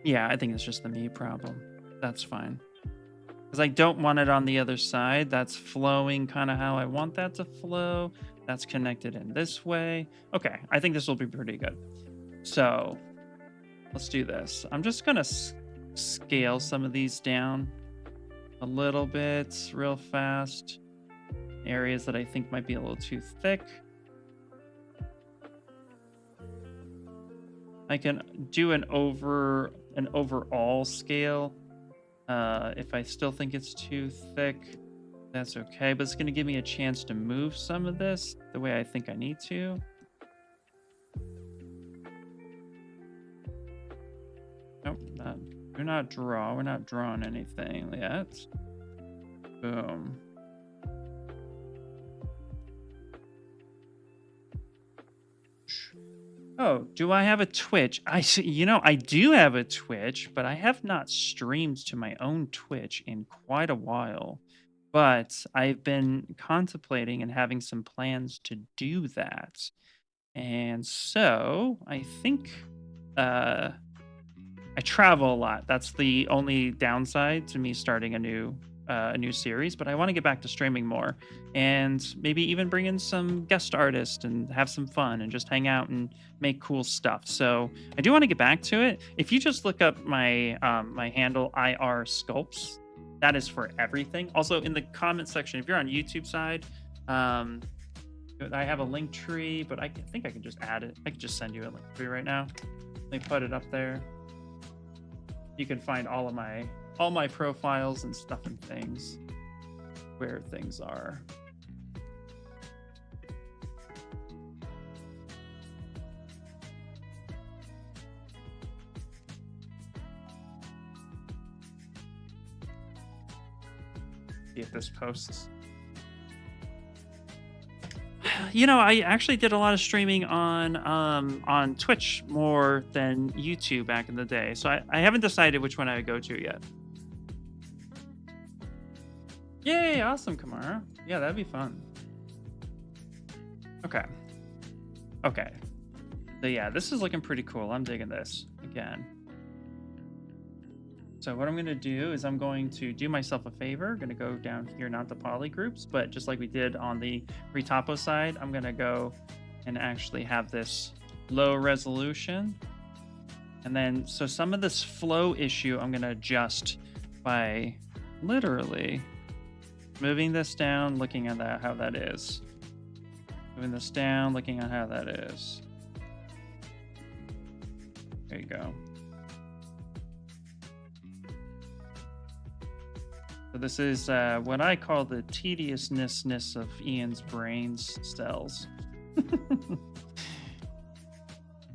Yeah, I think it's just the me problem. That's fine. Because I don't want it on the other side. That's flowing kind of how I want that to flow. That's connected in this way. Okay, I think this will be pretty good. So let's do this. I'm just going to scale some of these down a little bit real fast. Areas that I think might be a little too thick. I can do an overall scale. If I still think it's too thick, that's okay, but it's going to give me a chance to move some of this the way I think I need to. Nope, we're not drawing anything yet. Boom. Oh, do I have a Twitch? I do have a Twitch, but I have not streamed to my own Twitch in quite a while. But I've been contemplating and having some plans to do that. And so I think I travel a lot. That's the only downside to me starting a new series, but I want to get back to streaming more and maybe even bring in some guest artists and have some fun and just hang out and make cool stuff. So I do want to get back to it. If you just look up my my handle IR Sculpts, that is for everything. Also in the comment section, if you're on YouTube side, I have a link tree, but I think I can just add it. I can just send you a link tree right now. Let me put it up there. You can find all my profiles and stuff and things where things are. See if this posts. I actually did a lot of streaming on Twitch more than YouTube back in the day. So I haven't decided which one I would go to yet. Yay, awesome, Kamara. Yeah, that'd be fun. Okay. So yeah, this is looking pretty cool. I'm digging this again. So what I'm going to do is I'm going to do myself a favor. I'm going to go down here, not the polygroups, but just like we did on the Re-topo side, I'm going to go and actually have this low resolution. And then, so some of this flow issue, I'm going to adjust by literally moving this down, looking at how that is. Moving this down, looking at how that is. There you go. So this is what I call the tediousness of Ian's brain cells.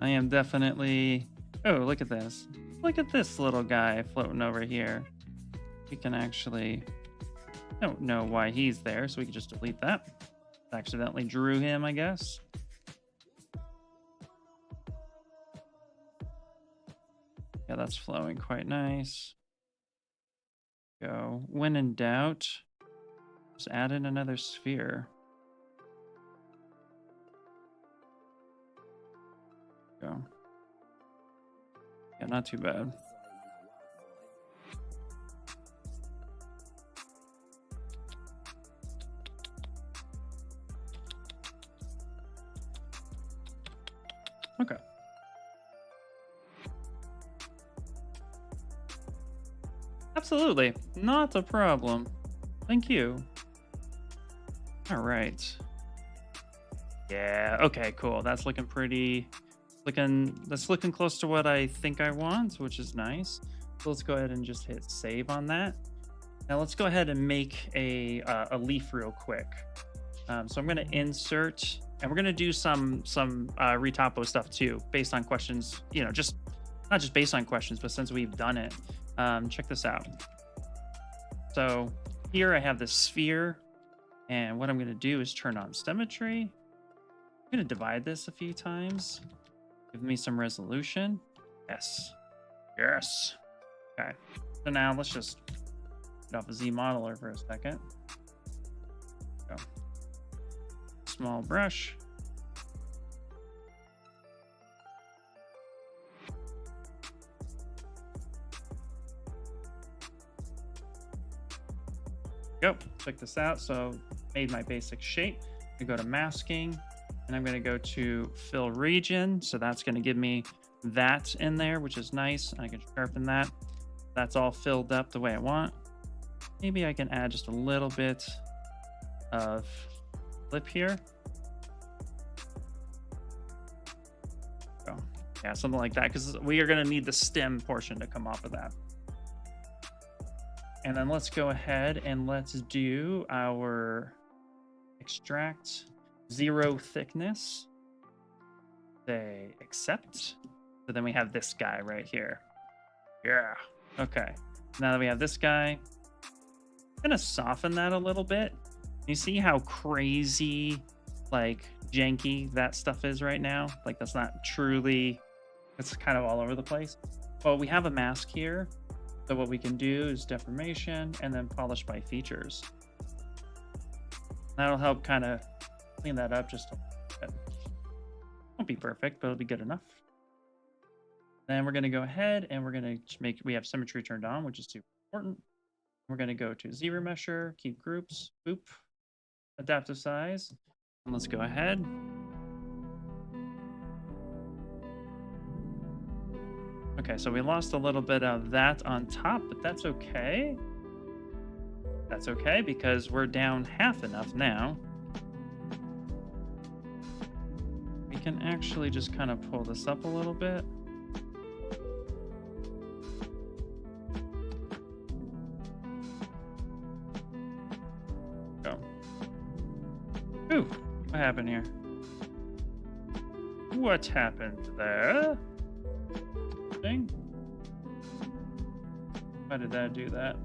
I am definitely... Oh, look at this. Look at this little guy floating over here. We can actually... don't know why he's there, so we can just delete that. Accidentally drew him, I guess. that's flowing quite nice. Go. When in doubt, just add in another sphere. Go. Yeah, not too bad. Okay. Absolutely. Not a problem. Thank you. All right. Yeah. Okay, cool. That's looking pretty... That's looking close to what I think I want, which is nice. So let's go ahead and just hit save on that. Now let's go ahead and make a leaf real quick. So I'm going to insert, and we're going to do some Re-topo stuff too, based on questions. You know, just not just based on questions, but since we've done it. Check this out. So here I have this sphere, and what I'm going to do is turn on symmetry. I'm going to divide this a few times. Give me some resolution. Yes. Yes. Okay. So now let's just get off of ZModeler for a second. Go. Small brush. Go. Check this out. So made my basic shape. I go to masking. And I'm going to go to fill region. So that's going to give me that in there, which is nice. I can sharpen that. That's all filled up the way I want. Maybe I can add just a little bit of lip here. Oh, yeah, something like that, because we are going to need the stem portion to come off of that. And then let's go ahead and let's do our extract. 0 thickness. Say accept. So then we have this guy right here. Yeah. Okay. Now that we have this guy, I'm gonna soften that a little bit. You see how crazy, like, janky that stuff is right now? Like, that's not truly, it's kind of all over the place. Well, we have a mask here. So what we can do is deformation and then polish by features. That'll help kind of clean that up just a bit. Won't be perfect, but it'll be good enough. Then we're going to go ahead and we're going to make, we have symmetry turned on, which is super important. We're going to go to ZRemesher, keep groups, boop, adaptive size. And let's go ahead. Okay, so we lost a little bit of that on top, but that's okay. That's okay because we're down half enough now. We can actually just kind of pull this up a little bit. Go. Ooh, what happened here? What happened there? Thing? Why did that do that?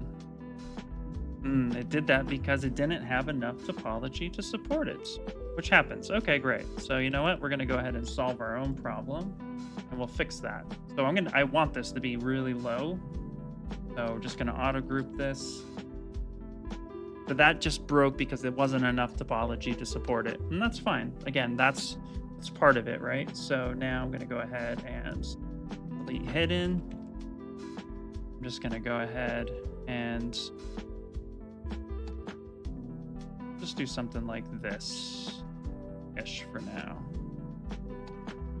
It did that because it didn't have enough topology to support it, which happens. Okay, great. So you know what? We're going to go ahead and solve our own problem, and we'll fix that. So I want this to be really low. So we're just going to auto group this. But that just broke because it wasn't enough topology to support it, and that's fine. Again, that's part of it, right? So now I'm going to go ahead and delete hidden. I'm just going to go ahead and just do something like this-ish for now.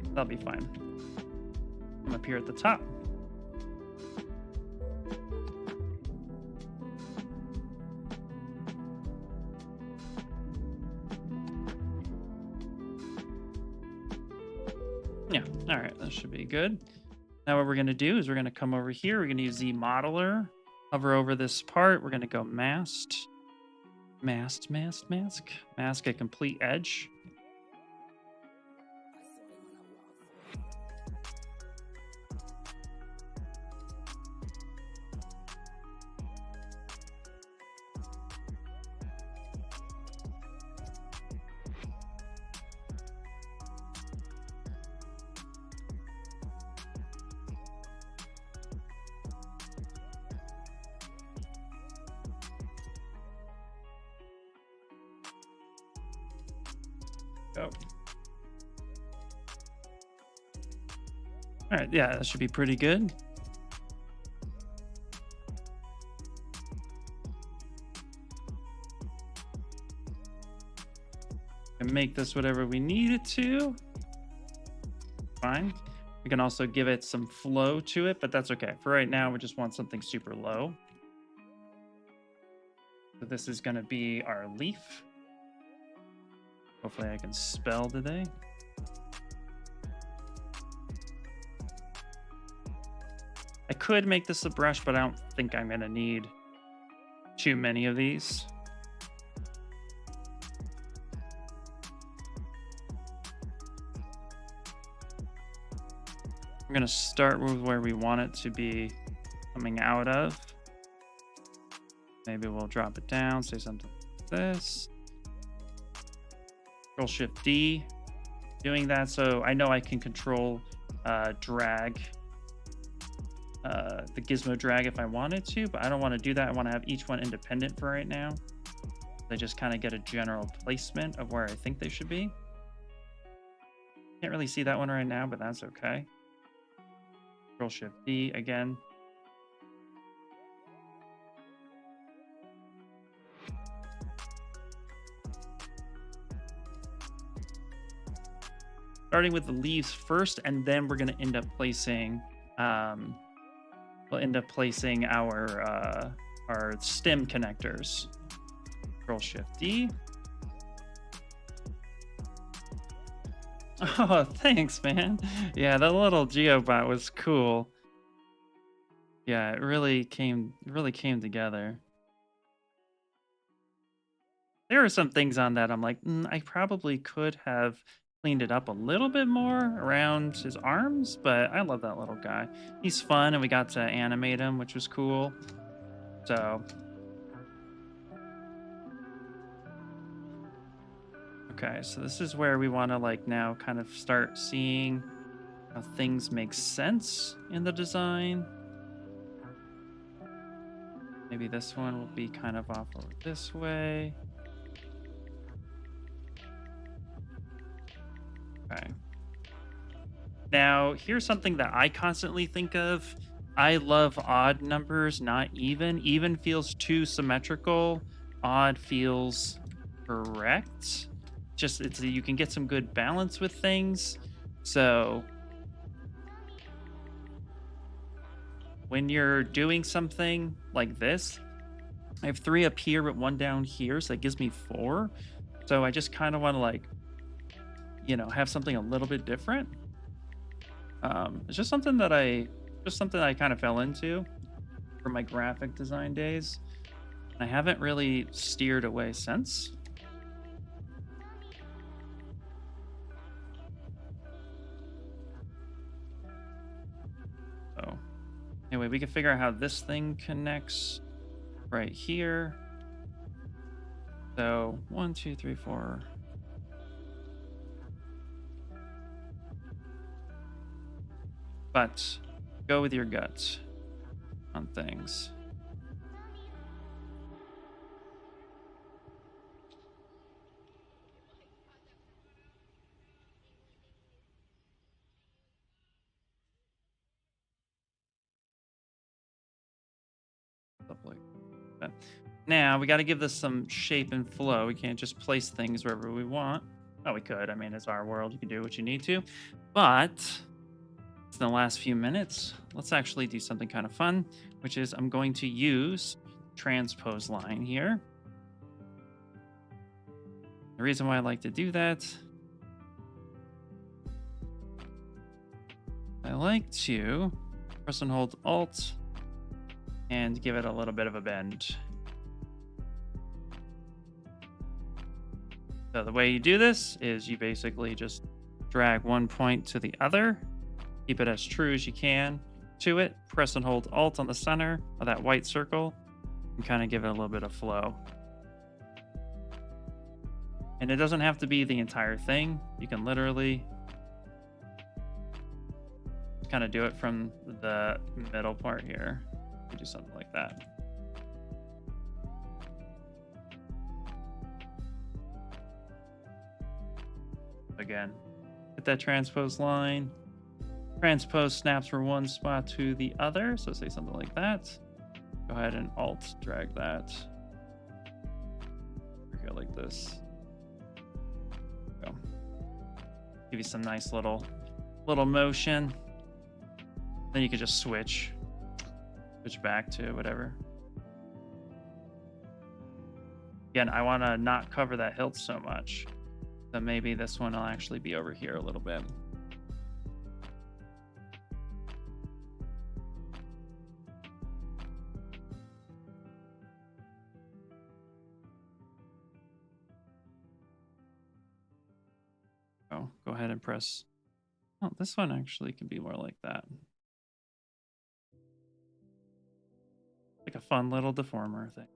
That'll be fine. I'm up here at the top. Yeah, all right, that should be good. Now what we're going to do is we're going to come over here. We're going to use ZModeler, hover over this part. We're going to go mask a complete edge. Go. All right, yeah, that should be pretty good. And make this whatever we need it to. Fine. We can also give it some flow to it, but that's okay. For right now, we just want something super low. So this is going to be our leaf. Hopefully I can spell today. I could make this a brush, but I don't think I'm going to need too many of these. I'm going to start with where we want it to be coming out of. Maybe we'll drop it down, say something like this. Control-Shift-D. Doing that so I know I can control drag, the gizmo drag if I wanted to, but I don't want to do that. I want to have each one independent for right now. I just kind of get a general placement of where I think they should be. Can't really see that one right now, but that's okay. Control-Shift-D again. Starting with the leaves first, and then we're going to end up placing, we'll end up placing our stem connectors. Control-Shift-D. Oh, thanks, man. Yeah, the little GeoBot was cool. Yeah, it really came together. There are some things on that I'm like, I probably could have cleaned it up a little bit more around his arms, but I love that little guy. He's fun, and we got to animate him, which was cool. So, okay, so this is where we want to like now kind of start seeing how things make sense in the design. Maybe this one will be kind of off over this way. Okay. Now, here's something that I constantly think of. I love odd numbers, not even. Even feels too symmetrical. Odd feels correct. Just you can get some good balance with things. So when you're doing something like this, I have 3 up here but 1 down here, so that gives me 4. So I just kind of want to like, you know, have something a little bit different. It's just something that I kind of fell into from my graphic design days. I haven't really steered away since. So anyway, we can figure out how this thing connects right here. So 1, 2, 3, 4. But go with your gut on things. Stuff like that. Now we got to give this some shape and flow. We can't just place things wherever we want. Oh, we could. I mean, it's our world. You can do what you need to. But in the last few minutes, let's actually do something kind of fun, which is I'm going to use Transpose Line here. The reason why I like to do that, I like to press and hold Alt and give it a little bit of a bend. So the way you do this is you basically just drag one point to the other. Keep it as true as you can to it. Press and hold Alt on the center of that white circle and kind of give it a little bit of flow. And it doesn't have to be the entire thing. You can literally kind of do it from the middle part here. You do something like that. Again, hit that transpose line. Transpose snaps from one spot to the other. So say something like that. Go ahead and alt drag that. Go like this. Go. Give you some nice little motion. Then you can just switch back to whatever. Again, I want to not cover that hilt so much. So maybe this one will actually be over here a little bit. Oh, go ahead and press. Oh, this one actually can be more like that. Like a fun little deformer thing.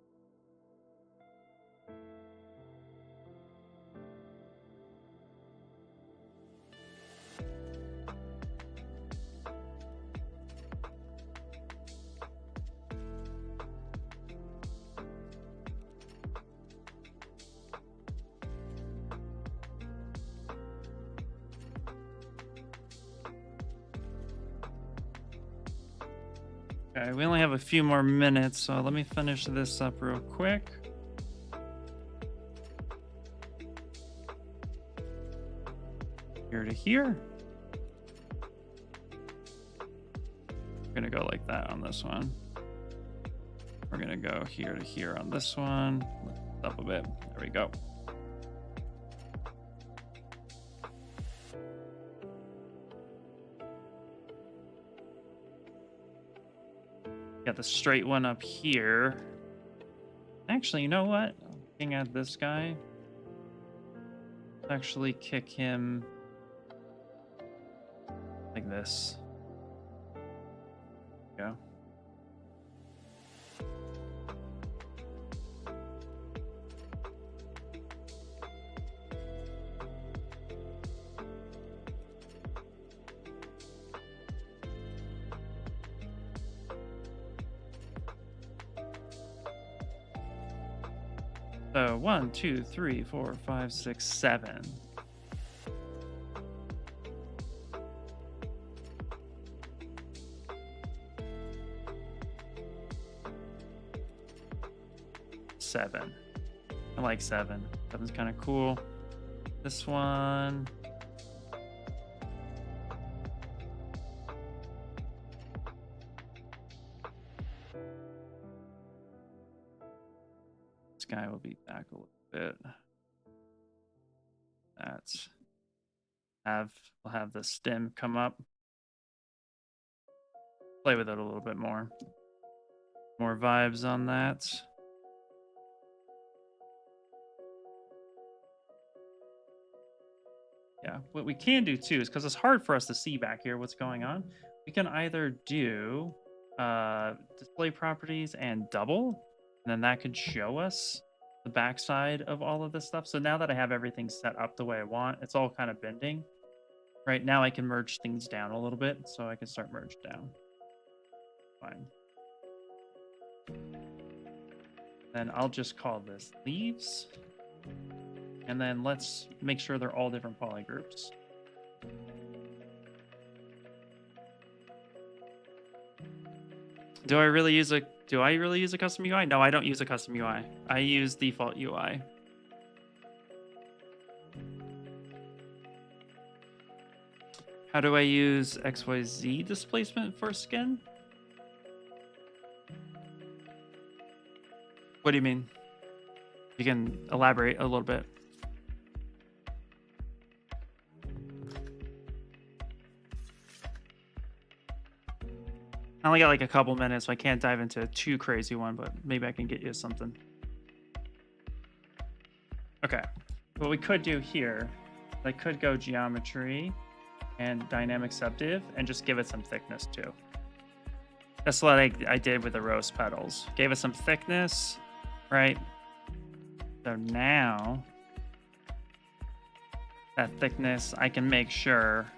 Okay, we only have a few more minutes, so let me finish this up real quick. Here to here. We're gonna go like that on this one. We're gonna go here to here on this one. Lift it up a bit. There we go. Got the straight one up here. Actually, you know what? Looking at this guy, let's actually kick him like this. Go. So 1, 2, 3, 4, 5, 6, 7. Seven. I like 7. 7's kind of cool. This one. Guy will be back a little bit. We'll have the stem come up. Play with it a little bit more. More vibes on that. Yeah, what we can do too is, because it's hard for us to see back here what's going on, we can either do display properties and double. And then that could show us the backside of all of this stuff. So now that I have everything set up the way I want, it's all kind of bending. Right now I can merge things down a little bit. So I can start merge down. Fine. Then I'll just call this leaves. And then let's make sure they're all different polygroups. Do I really use a custom UI? No, I don't use a custom UI. I use default UI. How do I use XYZ displacement for skin? What do you mean? You can elaborate a little bit. I only got like a couple minutes, so I can't dive into a too crazy one, but maybe I can get you something. Okay, what we could do here, I could go geometry and dynamic subdiv and just give it some thickness too. That's what I did with the rose petals. Gave it some thickness, right? So now that thickness, I can make sure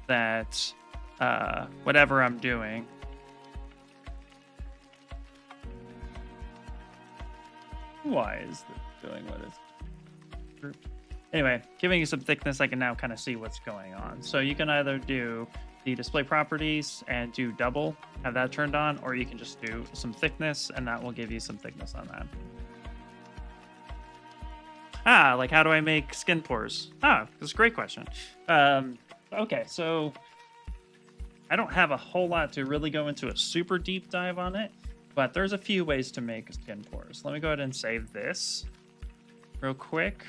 that whatever I'm doing, why is this doing what it's grouped? Anyway, giving you some thickness, I can now kind of see what's going on. So you can either do the display properties and do double, have that turned on, or you can just do some thickness and that will give you some thickness on that. Like how do I make skin pores? That's a great question. Okay, so I don't have a whole lot to really go into a super deep dive on it, but there's a few ways to make skin pores. Let me go ahead and save this real quick.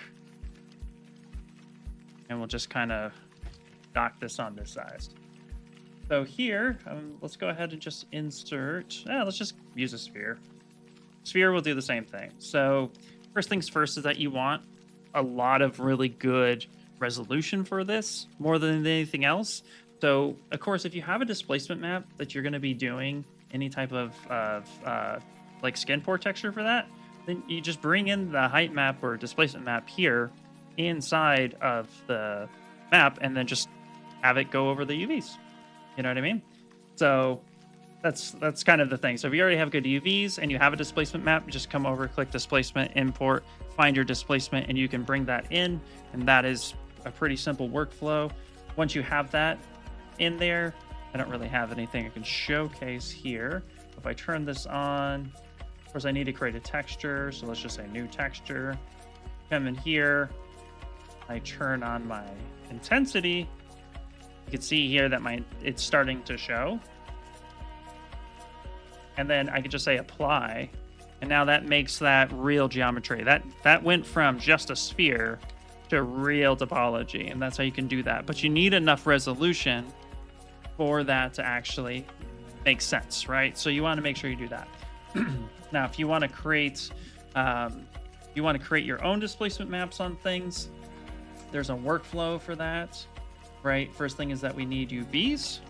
And we'll just kind of dock this on this size. So here, let's go ahead and just insert, let's just use a sphere. Sphere will do the same thing. So first things first is that you want a lot of really good resolution for this more than anything else. So of course, if you have a displacement map that you're going to be doing any type of like skin pore texture for that, then you just bring in the height map or displacement map here inside of the map and then just have it go over the UVs. You know what I mean? So that's kind of the thing. So if you already have good UVs and you have a displacement map, just come over, click displacement, import, find your displacement, and you can bring that in. And that is a pretty simple workflow. Once you have that in there, I don't really have anything I can showcase here. If I turn this on, of course I need to create a texture. So let's just say new texture. Come in here. I turn on my intensity. You can see here that it's starting to show. And then I could just say apply. And now that makes that real geometry. That went from just a sphere to real topology. And that's how you can do that. But you need enough resolution for that to actually make sense, right? So you want to make sure you do that. Now, if you want to create your own displacement maps on things, there's a workflow for that, right? First thing is that we need UVs.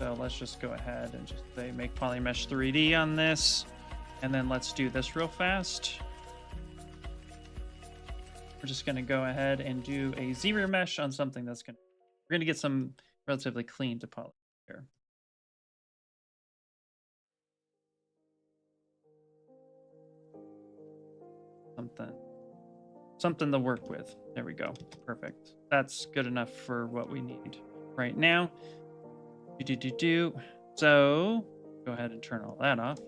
So let's just go ahead and just say make polymesh 3D on this. And then let's do this real fast. We're just going to go ahead and do a ZRemesh on something we're going to get some relatively clean topology here. Something to work with. There we go. Perfect. That's good enough for what we need right now. So go ahead and turn all that off.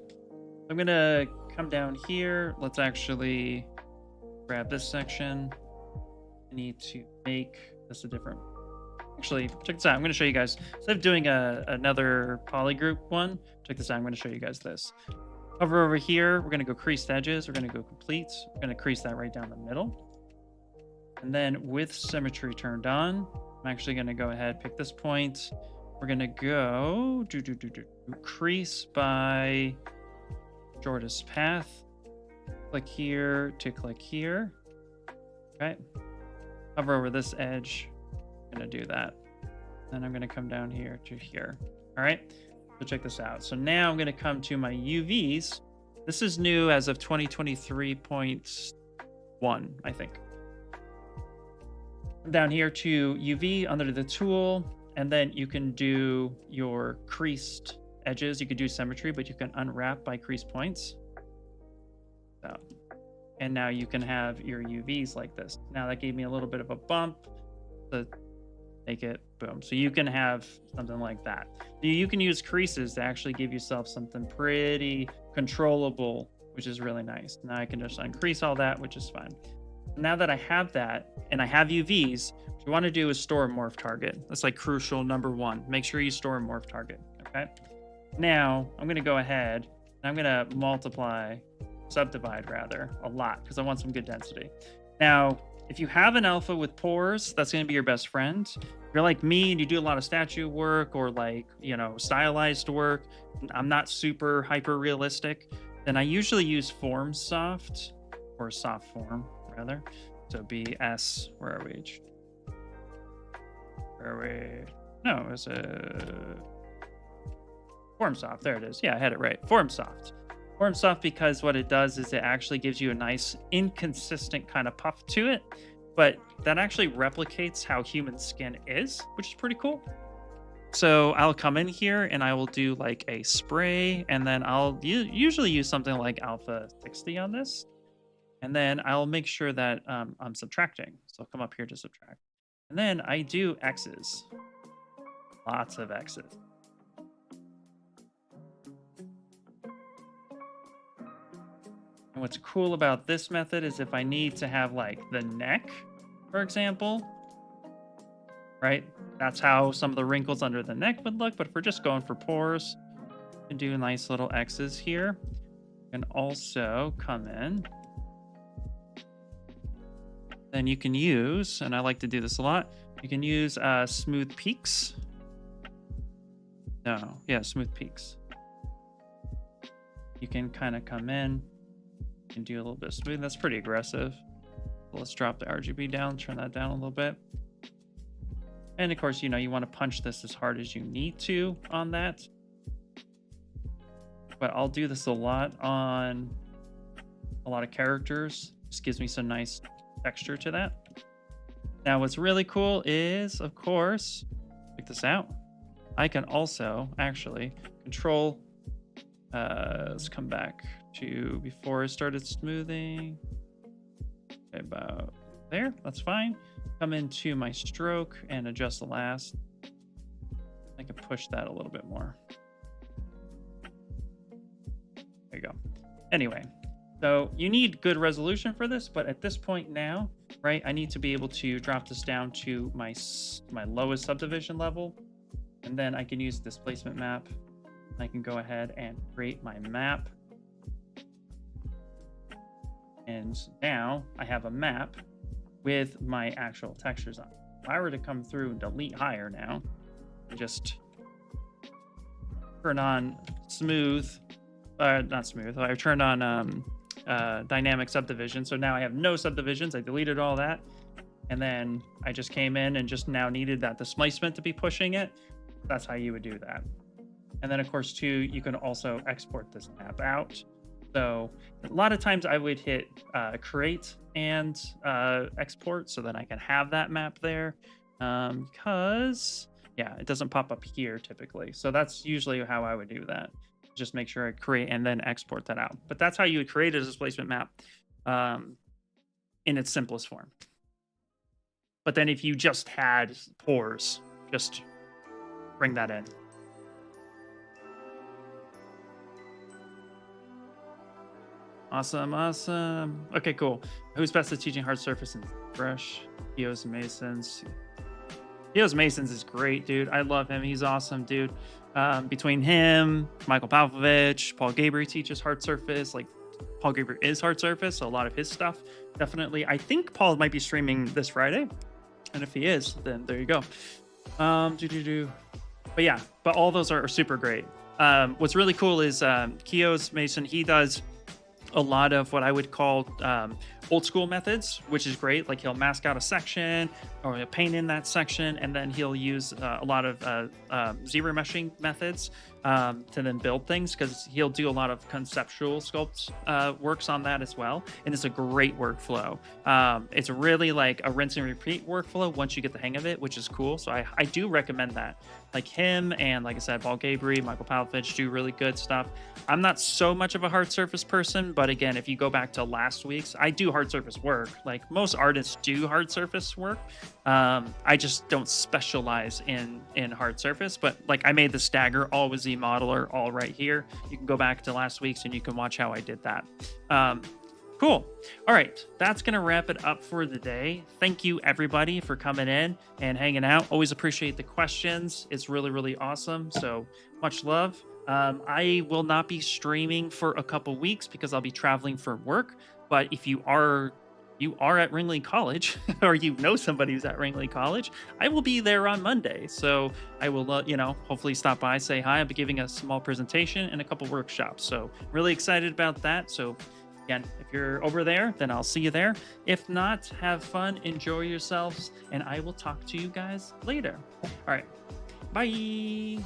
I'm going to come down here. Let's actually grab this section. I need to make this a different. Actually, check this out. I'm going to show you guys. Instead of doing another polygroup one, check this out. I'm going to show you guys this. Over here, we're going to go creased edges. We're going to go complete. We're going to crease that right down the middle. And then with symmetry turned on, I'm actually going to go ahead, pick this point. We're going to go crease by shortest path. Click here to click here. Okay. Hover over this edge. I'm going to do that. Then I'm going to come down here to here. All right. So check this out. So now I'm going to come to my UVs. This is new as of 2023.1, I think. Down here to UV under the tool, and then you can do your creased edges. You could do symmetry, but you can unwrap by crease points. So, and now you can have your UVs like this. Now that gave me a little bit of a bump to make it boom. So you can have something like that. You can use creases to actually give yourself something pretty controllable, which is really nice. Now I can just uncrease all that, which is fine. Now that I have that and I have UVs, what you want to do is store a morph target. That's like crucial number one. Make sure you store a morph target. Okay. Now I'm going to go ahead and I'm going to subdivide rather a lot because I want some good density. Now, if you have an alpha with pores, that's going to be your best friend. If you're like me and you do a lot of statue work or like, stylized work, I'm not super hyper realistic, then I usually use FormSoft or soft form rather. So BS, where are we? No, it's a FormSoft. There it is. Yeah, I had it right. FormSoft. FormSoft, because what it does is it actually gives you a nice inconsistent kind of puff to it, but that actually replicates how human skin is, which is pretty cool. So I'll come in here and I will do like a spray, and then I'll usually use something like alpha 60 on this. And then I'll make sure that I'm subtracting. So I'll come up here to subtract. And then I do X's. Lots of X's. And what's cool about this method is if I need to have like the neck, for example, right? That's how some of the wrinkles under the neck would look. But if we're just going for pores, we can do nice little X's here. And also come in. Then you can use, and I like to do this a lot, you can use smooth peaks. No, yeah, smooth peaks. You can kind of come in and do a little bit of smooth. That's pretty aggressive. So let's drop the RGB down, turn that down a little bit. And of course, you know, you want to punch this as hard as you need to on that. But I'll do this a lot on a lot of characters. Just gives me some nice texture to that. Now, what's really cool is, of course, check this out. I can also actually control, let's come back to before I started smoothing. Okay, about there, that's fine. Come into my stroke and adjust the last. I can push that a little bit more. There you go. Anyway, so you need good resolution for this, but at this point now, right, I need to be able to drop this down to my lowest subdivision level, and then I can use displacement map. I can go ahead and create my map. And now I have a map with my actual textures on. If I were to come through and delete higher now, just turn on smooth, not smooth, I turned on dynamic subdivision. So now I have no subdivisions. I deleted all that. And then I just came in and just now needed that displacement to be pushing it. That's how you would do that. And then of course too, you can also export this map out. So a lot of times I would hit create and export so that I can have that map there, because yeah, it doesn't pop up here typically. So that's usually how I would do that. Just make sure I create and then export that out. But that's how you would create a displacement map in its simplest form. But then if you just had pores, just bring that in. Awesome, awesome. Okay, cool. Who's best at teaching hard surface and brush? Eos Masons. Eos Masons is great, dude. I love him. He's awesome, dude. Between him, Michael Pavlovich, Paul Gabriel teaches hard surface. Like, Paul Gabriel is hard surface, so a lot of his stuff definitely. I think Paul might be streaming this Friday, and if he is, then there you go. But yeah, but all those are super great. What's really cool is Keo's Mason. He does a lot of what I would call old school methods, which is great. Like he'll mask out a section or he'll paint in that section, and then he'll use a lot of ZRemeshing methods to then build things, because he'll do a lot of conceptual sculpt works on that as well. And it's a great workflow. It's really like a rinse and repeat workflow once you get the hang of it, which is cool. So I do recommend that. Like him and, like I said, Paul Gabriel, Michael Pavlovich do really good stuff. I'm not so much of a hard surface person, but again, if you go back to last week's, I do hard surface work. Like most artists do hard surface work. I just don't specialize in hard surface, but like I made this Dagger all with ZModeler all right here. You can go back to last week's and you can watch how I did that. Cool. All right, that's going to wrap it up for the day. Thank you, everybody, for coming in and hanging out. Always appreciate the questions. It's really, really awesome. So much love. I will not be streaming for a couple weeks because I'll be traveling for work. But if you are at Ringling College, or you know somebody who's at Ringling College, I will be there on Monday. So I will, hopefully stop by, say hi. I'll be giving a small presentation and a couple workshops. So really excited about that. So again, if you're over there, then I'll see you there. If not, have fun, enjoy yourselves, and I will talk to you guys later. All right, bye.